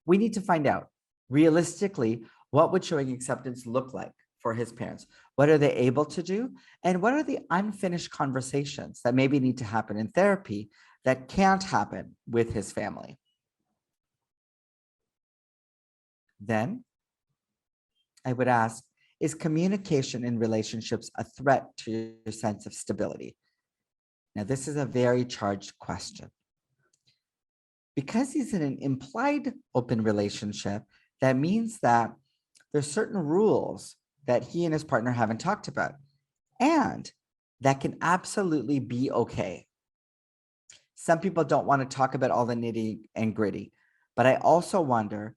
We need to find out realistically, what would showing acceptance look like for his parents? What are they able to do? And what are the unfinished conversations that maybe need to happen in therapy that can't happen with his family? Then I would ask, is communication in relationships a threat to your sense of stability? Now, this is a very charged question. Because he's in an implied open relationship, that means that there's certain rules that he and his partner haven't talked about, and that can absolutely be okay. Some people don't want to talk about all the nitty and gritty, but I also wonder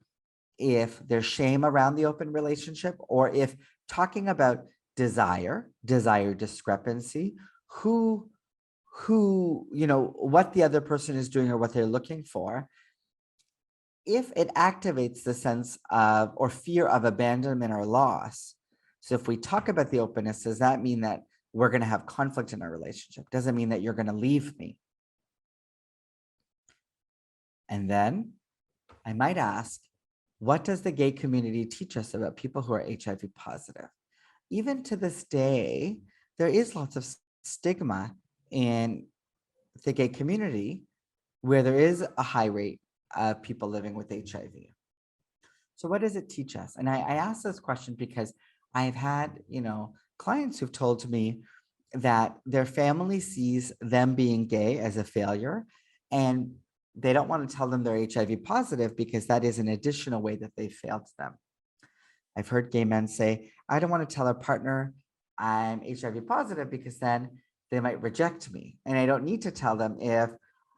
if there's shame around the open relationship, or if talking about desire discrepancy, what the other person is doing or what they're looking for, if it activates the sense of or fear of abandonment or loss. So if we talk about the openness, does that mean that we're going to have conflict in our relationship. Doesn't mean that you're going to leave me. And then I might ask, what does the gay community teach us about people who are HIV positive? Even to this day, there is lots of stigma in the gay community where there is a high rate of people living with HIV. So what does it teach us? And I ask this question because I've had, clients who've told me that their family sees them being gay as a failure, and they don't want to tell them they're HIV positive because that is an additional way that they failed them. I've heard gay men say, I don't want to tell our partner I'm HIV positive because then they might reject me. And I don't need to tell them if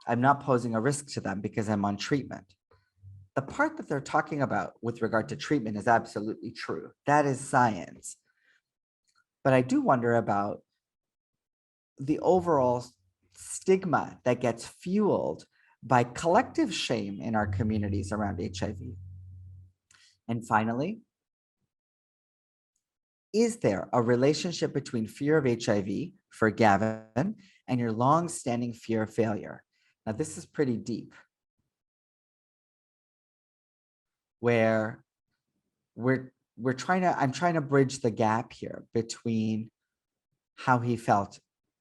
I'm not posing a risk to them because I'm on treatment. The part that they're talking about with regard to treatment is absolutely true. That is science. But I do wonder about the overall stigma that gets fueled by collective shame in our communities around HIV. And finally, is there a relationship between fear of HIV for Gavin and your long-standing fear of failure? Now, this is pretty deep, where I'm trying to bridge the gap here between how he felt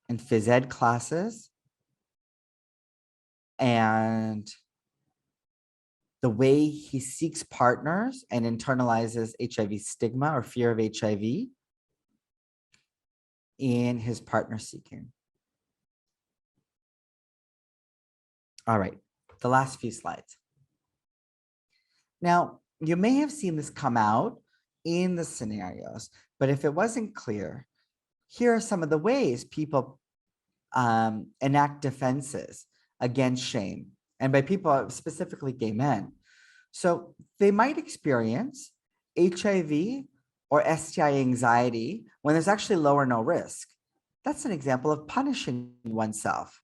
in phys ed classes and the way he seeks partners and internalizes HIV stigma or fear of HIV in his partner seeking. All right, the last few slides. Now, you may have seen this come out in the scenarios, but if it wasn't clear, here are some of the ways people enact defenses against shame. And by people, specifically gay men. So they might experience HIV or STI anxiety when there's actually low or no risk. That's an example of punishing oneself.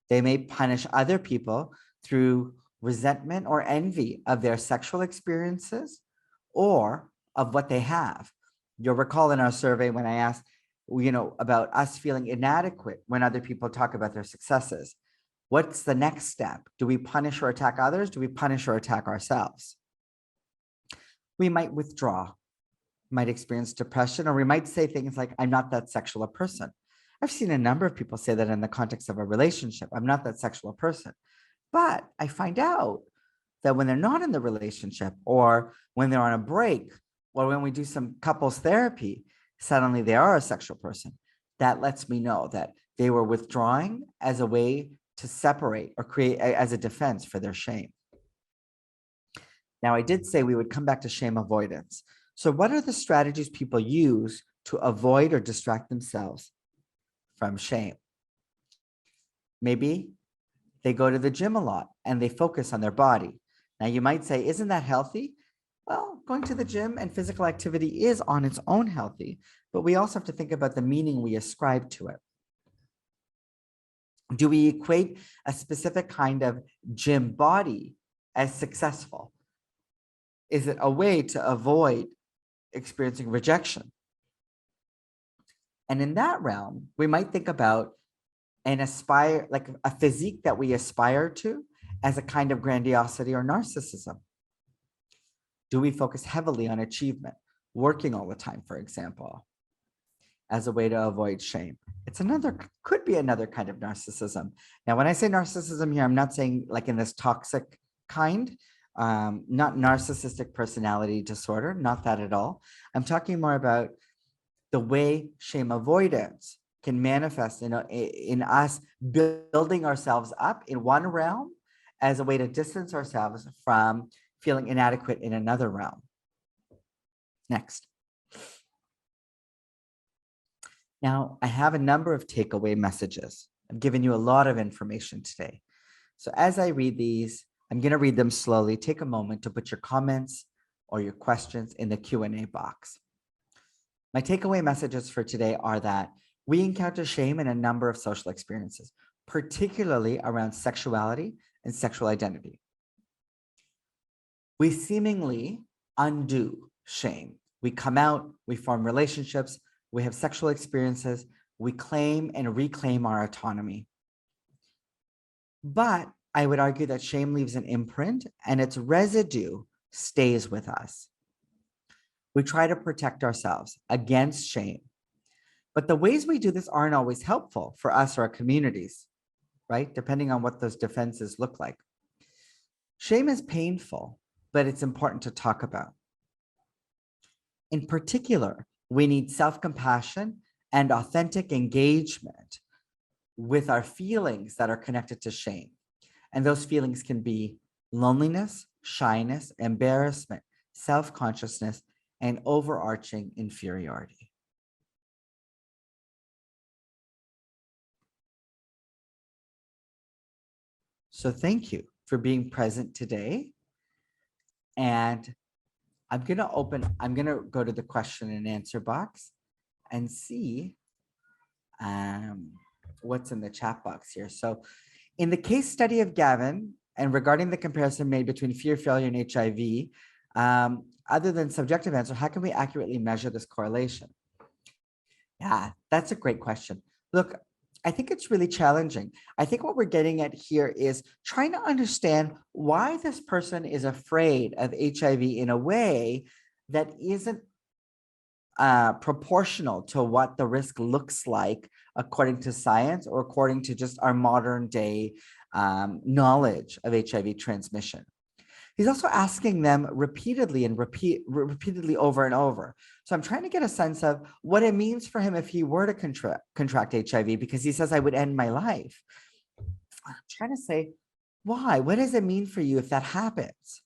They may punish other people through resentment or envy of their sexual experiences or of what they have. You'll recall in our survey when I asked, about us feeling inadequate when other people talk about their successes. What's the next step? Do we punish or attack others? Do we punish or attack ourselves? We might withdraw, might experience depression, or we might say things like, I'm not that sexual a person. I've seen a number of people say that in the context of a relationship, I'm not that sexual a person. But I find out that when they're not in the relationship, or when they're on a break, or when we do some couples therapy, suddenly they are a sexual person. That lets me know that they were withdrawing as a way to separate or create as a defense for their shame. Now, I did say we would come back to shame avoidance. So what are the strategies people use to avoid or distract themselves from shame? Maybe they go to the gym a lot and they focus on their body. Now, you might say, isn't that healthy? Well, going to the gym and physical activity is on its own healthy, but we also have to think about the meaning we ascribe to it. Do we equate a specific kind of gym body as successful? Is it a way to avoid experiencing rejection? And in that realm, we might think about like a physique that we aspire to as a kind of grandiosity or narcissism. Do we focus heavily on achievement, working all the time, for example, as a way to avoid shame? Could be another kind of narcissism. Now, when I say narcissism here, I'm not saying like in this toxic kind, not narcissistic personality disorder, not that at all. I'm talking more about the way shame avoidance can manifest in us building ourselves up in one realm as a way to distance ourselves from feeling inadequate in another realm. Next. Now, I have a number of takeaway messages. I've given you a lot of information today. So as I read these, I'm going to read them slowly. Take a moment to put your comments or your questions in the Q&A box. My takeaway messages for today are that we encounter shame in a number of social experiences, particularly around sexuality and sexual identity. We seemingly undo shame. We come out, we form relationships, we have sexual experiences, We claim and reclaim our autonomy. But I would argue that shame leaves an imprint and its residue stays with us. We try to protect ourselves against shame. But the ways we do this aren't always helpful for us or our communities, right? Depending on what those defenses look like. Shame is painful, but it's important to talk about. In particular, we need self-compassion and authentic engagement with our feelings that are connected to shame. And those feelings can be loneliness, shyness, embarrassment, self-consciousness, and overarching inferiority. So thank you for being present today. And I'm going to go to the question and answer box and see what's in the chat box here. So in the case study of Gavin, and regarding the comparison made between fear, failure, and HIV, other than subjective answer, how can we accurately measure this correlation? Yeah, that's a great question. Look, I think it's really challenging. I think what we're getting at here is trying to understand why this person is afraid of HIV in a way that isn't proportional to what the risk looks like according to science or according to just our modern day knowledge of HIV transmission. He's also asking them repeatedly and repeatedly over and over. So I'm trying to get a sense of what it means for him if he were to contract HIV, because he says, I would end my life. I'm trying to say, why? What does it mean for you if that happens?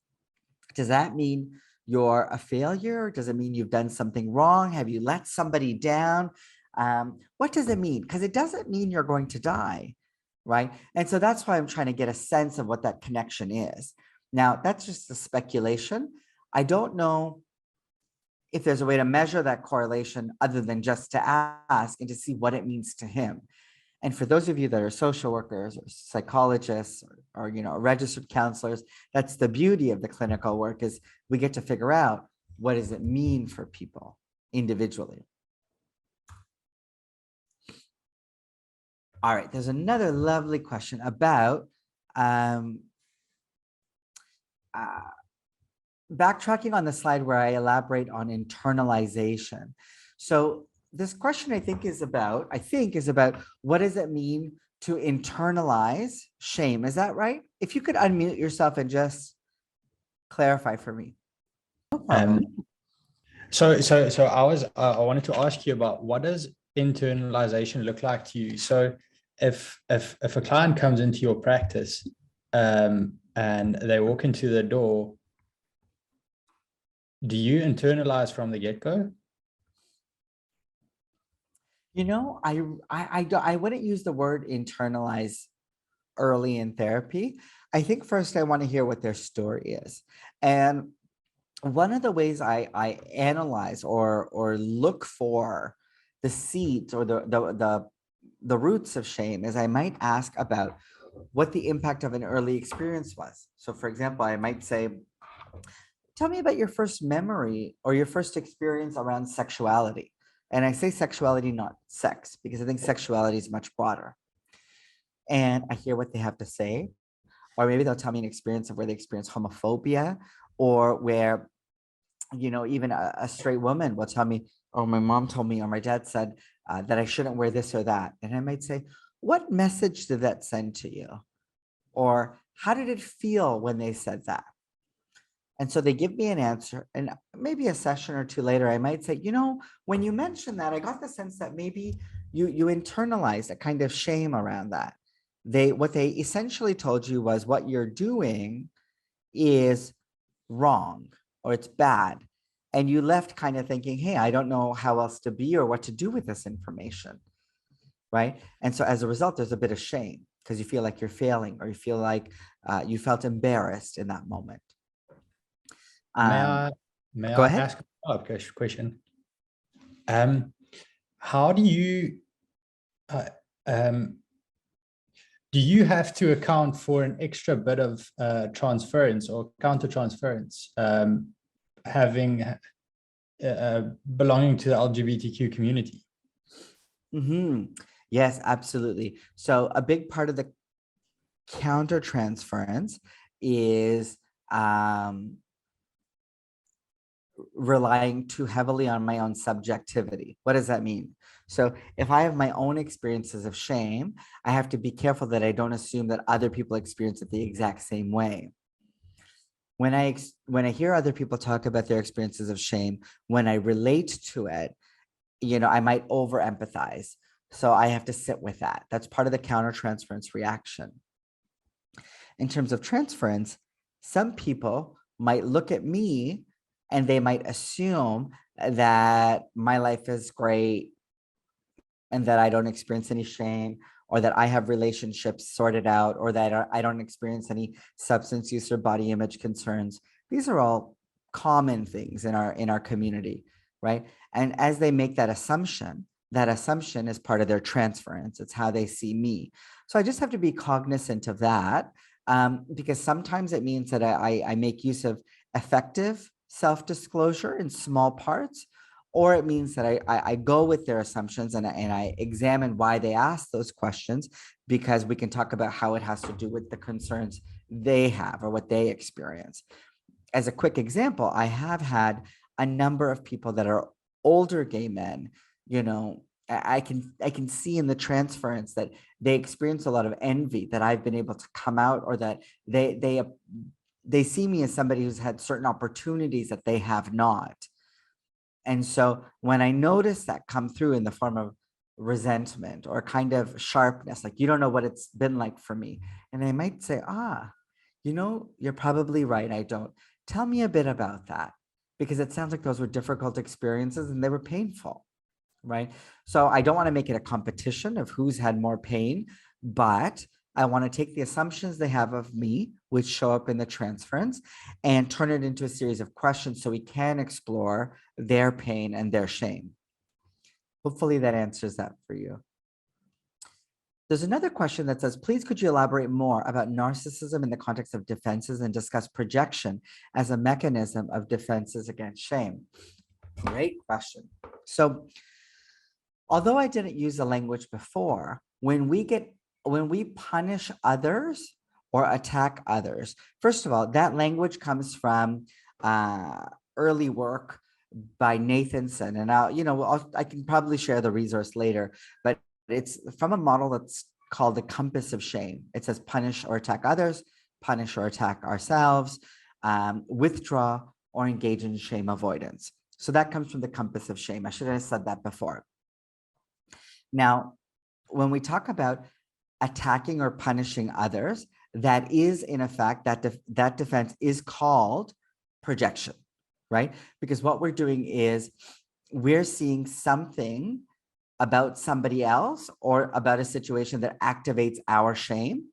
Does that mean you're a failure? Does it mean you've done something wrong? Have you let somebody down? What does it mean? Because it doesn't mean you're going to die, right? And so that's why I'm trying to get a sense of what that connection is. Now, that's just a speculation. I don't know if there's a way to measure that correlation other than just to ask and to see what it means to him. And for those of you that are social workers or psychologists or registered counselors, that's the beauty of the clinical work, is we get to figure out what does it mean for people individually. All right, there's another lovely question about backtracking on the slide where I elaborate on internalization. So this question I think is about what does it mean to internalize shame? Is that right? If you could unmute yourself and just clarify for me. So I wanted to ask you about, what does internalization look like to you? So if a client comes into your practice and they walk into the door, do you internalize from the get-go? I wouldn't use the word internalize early in therapy. I think first I want to hear what their story is. And one of the ways I analyze or look for the seeds or the roots of shame is I might ask about what the impact of an early experience was. So for example, I might say, tell me about your first memory or your first experience around sexuality. And I say sexuality, not sex, because I think sexuality is much broader. And I hear what they have to say. Or maybe they'll tell me an experience of where they experience homophobia, or where, even a straight woman will tell me, or my mom told me, or my dad said that I shouldn't wear this or that. And I might say, what message did that send to you? Or how did it feel when they said that? And so they give me an answer, and maybe a session or two later, I might say, when you mentioned that, I got the sense that maybe you internalized a kind of shame around that. What they essentially told you was what you're doing is wrong or it's bad. And you left kind of thinking, hey, I don't know how else to be or what to do with this information, right? And so as a result, there's a bit of shame because you feel like you're failing, or you feel like you felt embarrassed in that moment. May I ask a follow-up question? How do you have to account for an extra bit of transference or counter-transference, having belonging to the LGBTQ community? Yes, absolutely. So a big part of the countertransference is relying too heavily on my own subjectivity. What does that mean? So if I have my own experiences of shame, I have to be careful that I don't assume that other people experience it the exact same way. When I hear other people talk about their experiences of shame, when I relate to it, I might over empathize. So I have to sit with that. That's part of the countertransference reaction. In terms of transference, some people might look at me and they might assume that my life is great and that I don't experience any shame, or that I have relationships sorted out, or that I don't experience any substance use or body image concerns. These are all common things in our community, right? And as they make that assumption is part of their transference. It's how they see me. So I just have to be cognizant of that, because sometimes it means that I make use of effective self-disclosure in small parts, or it means that I go with their assumptions and I examine why they ask those questions, because we can talk about how it has to do with the concerns they have or what they experience. As a quick example, I have had a number of people that are older gay men. I can see in the transference that they experience a lot of envy that I've been able to come out, or that they see me as somebody who's had certain opportunities that they have not. And so when I notice that come through in the form of resentment or kind of sharpness, like, you don't know what it's been like for me. And they might say, you're probably right. I don't. Tell me a bit about that, because it sounds like those were difficult experiences and they were painful, right? So I don't want to make it a competition of who's had more pain, but I want to take the assumptions they have of me, which show up in the transference, and turn it into a series of questions so we can explore their pain and their shame. Hopefully that answers that for you. There's another question that says, please, could you elaborate more about narcissism in the context of defenses and discuss projection as a mechanism of defenses against shame? Great question. So although I didn't use the language before, when we punish others or attack others, first of all, that language comes from early work by Nathanson, and I can probably share the resource later, but it's from a model that's called the compass of shame. It says punish or attack others, punish or attack ourselves, withdraw or engage in shame avoidance. So that comes from the compass of shame. I should have said that before. Now, when we talk about attacking or punishing others, that is in effect, that defense is called projection, right? Because what we're doing is we're seeing something about somebody else or about a situation that activates our shame.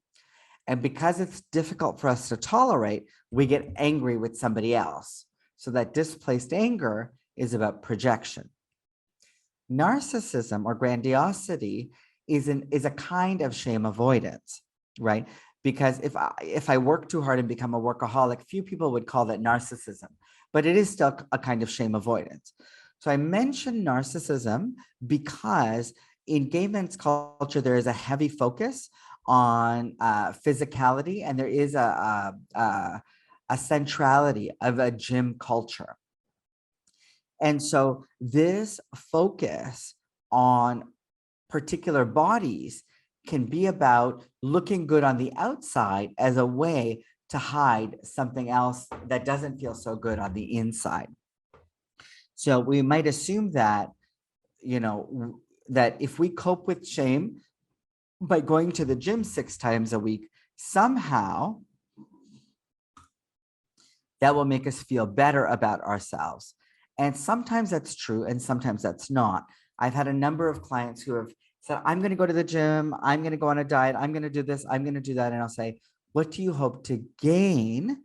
And because it's difficult for us to tolerate, we get angry with somebody else. So that displaced anger is about projection. Narcissism or grandiosity is a kind of shame avoidance, right? Because if I work too hard and become a workaholic, few people would call that narcissism, but it is still a kind of shame avoidance. So I mentioned narcissism because in gay men's culture, there is a heavy focus on physicality, and there is a centrality of a gym culture. And so this focus on particular bodies can be about looking good on the outside as a way to hide something else that doesn't feel so good on the inside. So we might assume that, that if we cope with shame by going to the gym 6 times a week, somehow that will make us feel better about ourselves. And sometimes that's true and sometimes that's not. I've had a number of clients who have said, I'm going to go to the gym, I'm going to go on a diet, I'm going to do this, I'm going to do that. And I'll say, what do you hope to gain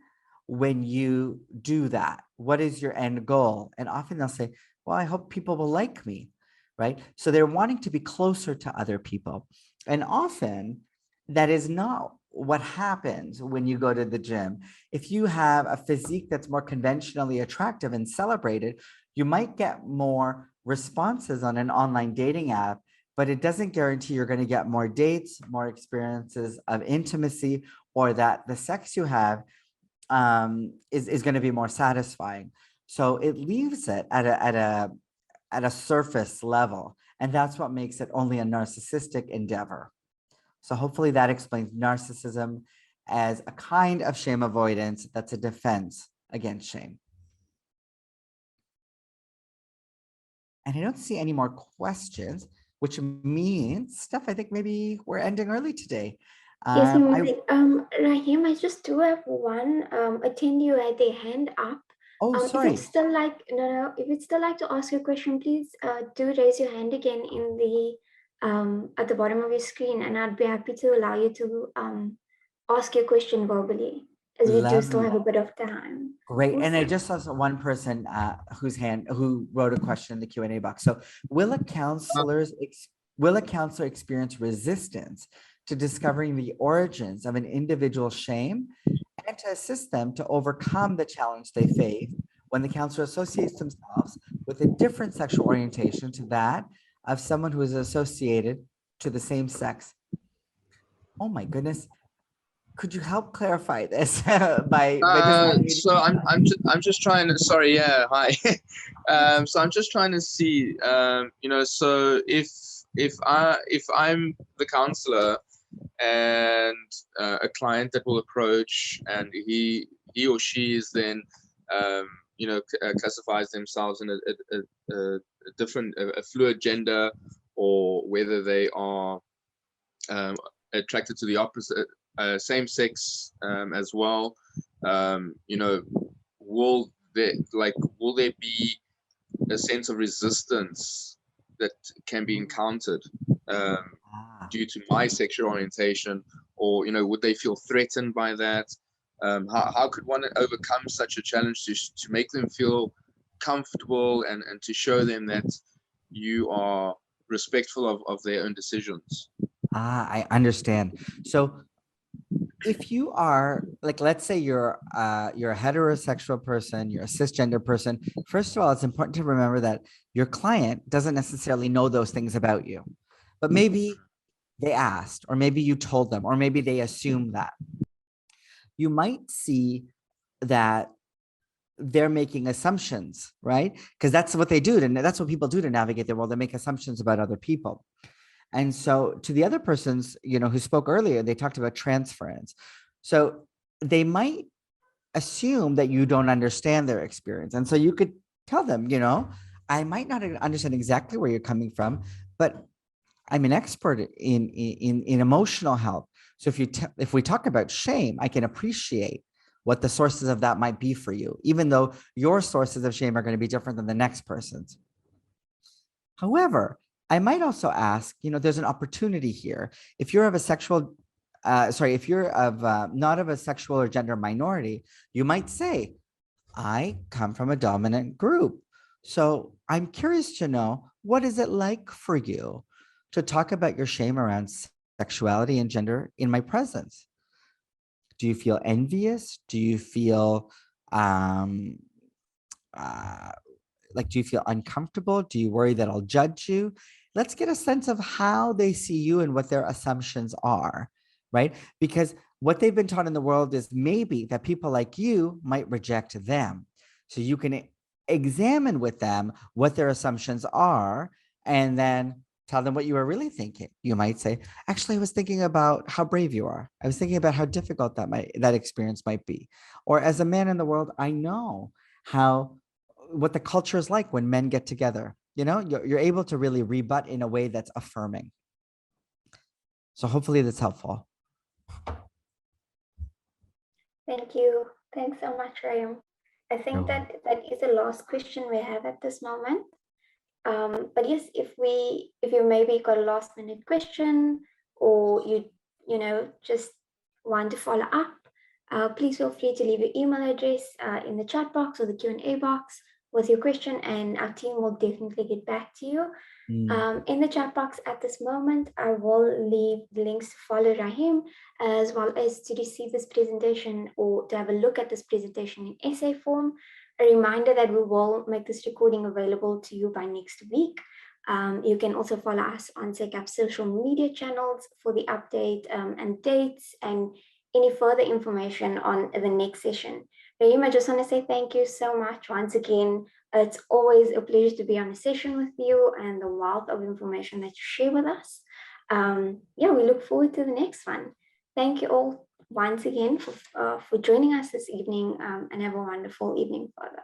when you do that? What is your end goal? And often they'll say, well, I hope people will like me, right? So they're wanting to be closer to other people. And often that is not what happens when you go to the gym. If you have a physique that's more conventionally attractive and celebrated, you might get more responses on an online dating app but it doesn't guarantee you're going to get more dates, more experiences of intimacy, or that the sex you have is going to be more satisfying. So it leaves it at a surface level, and that's what makes it only a narcissistic endeavor. So hopefully that explains narcissism as a kind of shame avoidance that's a defense against shame. And I don't see any more questions, which means, Steph, I think maybe we're ending early today. Yes, Rahim, I just do have one attendee who had their hand up. Sorry. If it's still like if it's still like to ask your question, please do raise your hand again in the at the bottom of your screen, and I'd be happy to allow you to ask your question verbally, as we do still have a bit of time. Great. Awesome. And I just saw one person who wrote a question in the Q&A box. So will a counselor experience resistance to discovering the origins of an individual's shame and to assist them to overcome the challenge they face when the counselor associates themselves with a different sexual orientation to that of someone who is associated to the same sex? Oh my goodness. Could you help clarify this by just so I'm just trying to, sorry, yeah, hi. So I'm just trying to see, so if I'm the counselor and a client that will approach, and he or she is then classifies themselves in a different fluid gender, or whether they are attracted to the opposite same sex as well, will there be a sense of resistance that can be encountered due to my sexual orientation, or would they feel threatened by that? How could one overcome such a challenge to make them feel comfortable and to show them that you are respectful of their own decisions? I understand. So if you are, like, let's say you're a heterosexual person, you're a cisgender person, first of all, it's important to remember that your client doesn't necessarily know those things about you, but maybe they asked, or maybe you told them, or maybe they assume that. You might see that they're making assumptions, right? Because that's what they do, and that's what people do to navigate the world. They make assumptions about other people. And so to the other persons, who spoke earlier, they talked about transference. So they might assume that you don't understand their experience. And so you could tell them, I might not understand exactly where you're coming from, but I'm an expert in emotional health. So if we talk about shame, I can appreciate what the sources of that might be for you, even though your sources of shame are going to be different than the next person's. However, I might also ask, there's an opportunity here. If you're of a sexual, if you're of not of a sexual or gender minority, you might say, I come from a dominant group. So I'm curious to know, what is it like for you to talk about your shame around sexuality and gender in my presence? Do you feel envious? Do you feel do you feel uncomfortable? Do you worry that I'll judge you? Let's get a sense of how they see you and what their assumptions are, right? Because what they've been taught in the world is maybe that people like you might reject them. So you can examine with them what their assumptions are, and then tell them what you were really thinking. You might say, actually, I was thinking about how brave you are. I was thinking about how difficult that experience might be. Or as a man in the world, I know what the culture is like when men get together. You're able to really rebut in a way that's affirming. So hopefully that's helpful. Thank you. Thanks so much, Rahim. I think that is the last question we have at this moment. But yes, if you maybe got a last minute question, or you just want to follow up, please feel free to leave your email address in the chat box or the Q&A box with your question, and our team will definitely get back to you. In the chat box at this moment, I will leave the links to follow Rahim, as well as to receive this presentation or to have a look at this presentation in essay form. A reminder that we will make this recording available to you by next week. You can also follow us on SACAP social media channels for the update and dates and any further information on the next session. Rahim, I just want to say thank you so much once again. It's always a pleasure to be on a session with you and the wealth of information that you share with us. Yeah, we look forward to the next one. Thank you all once again for joining us this evening, and have a wonderful evening further.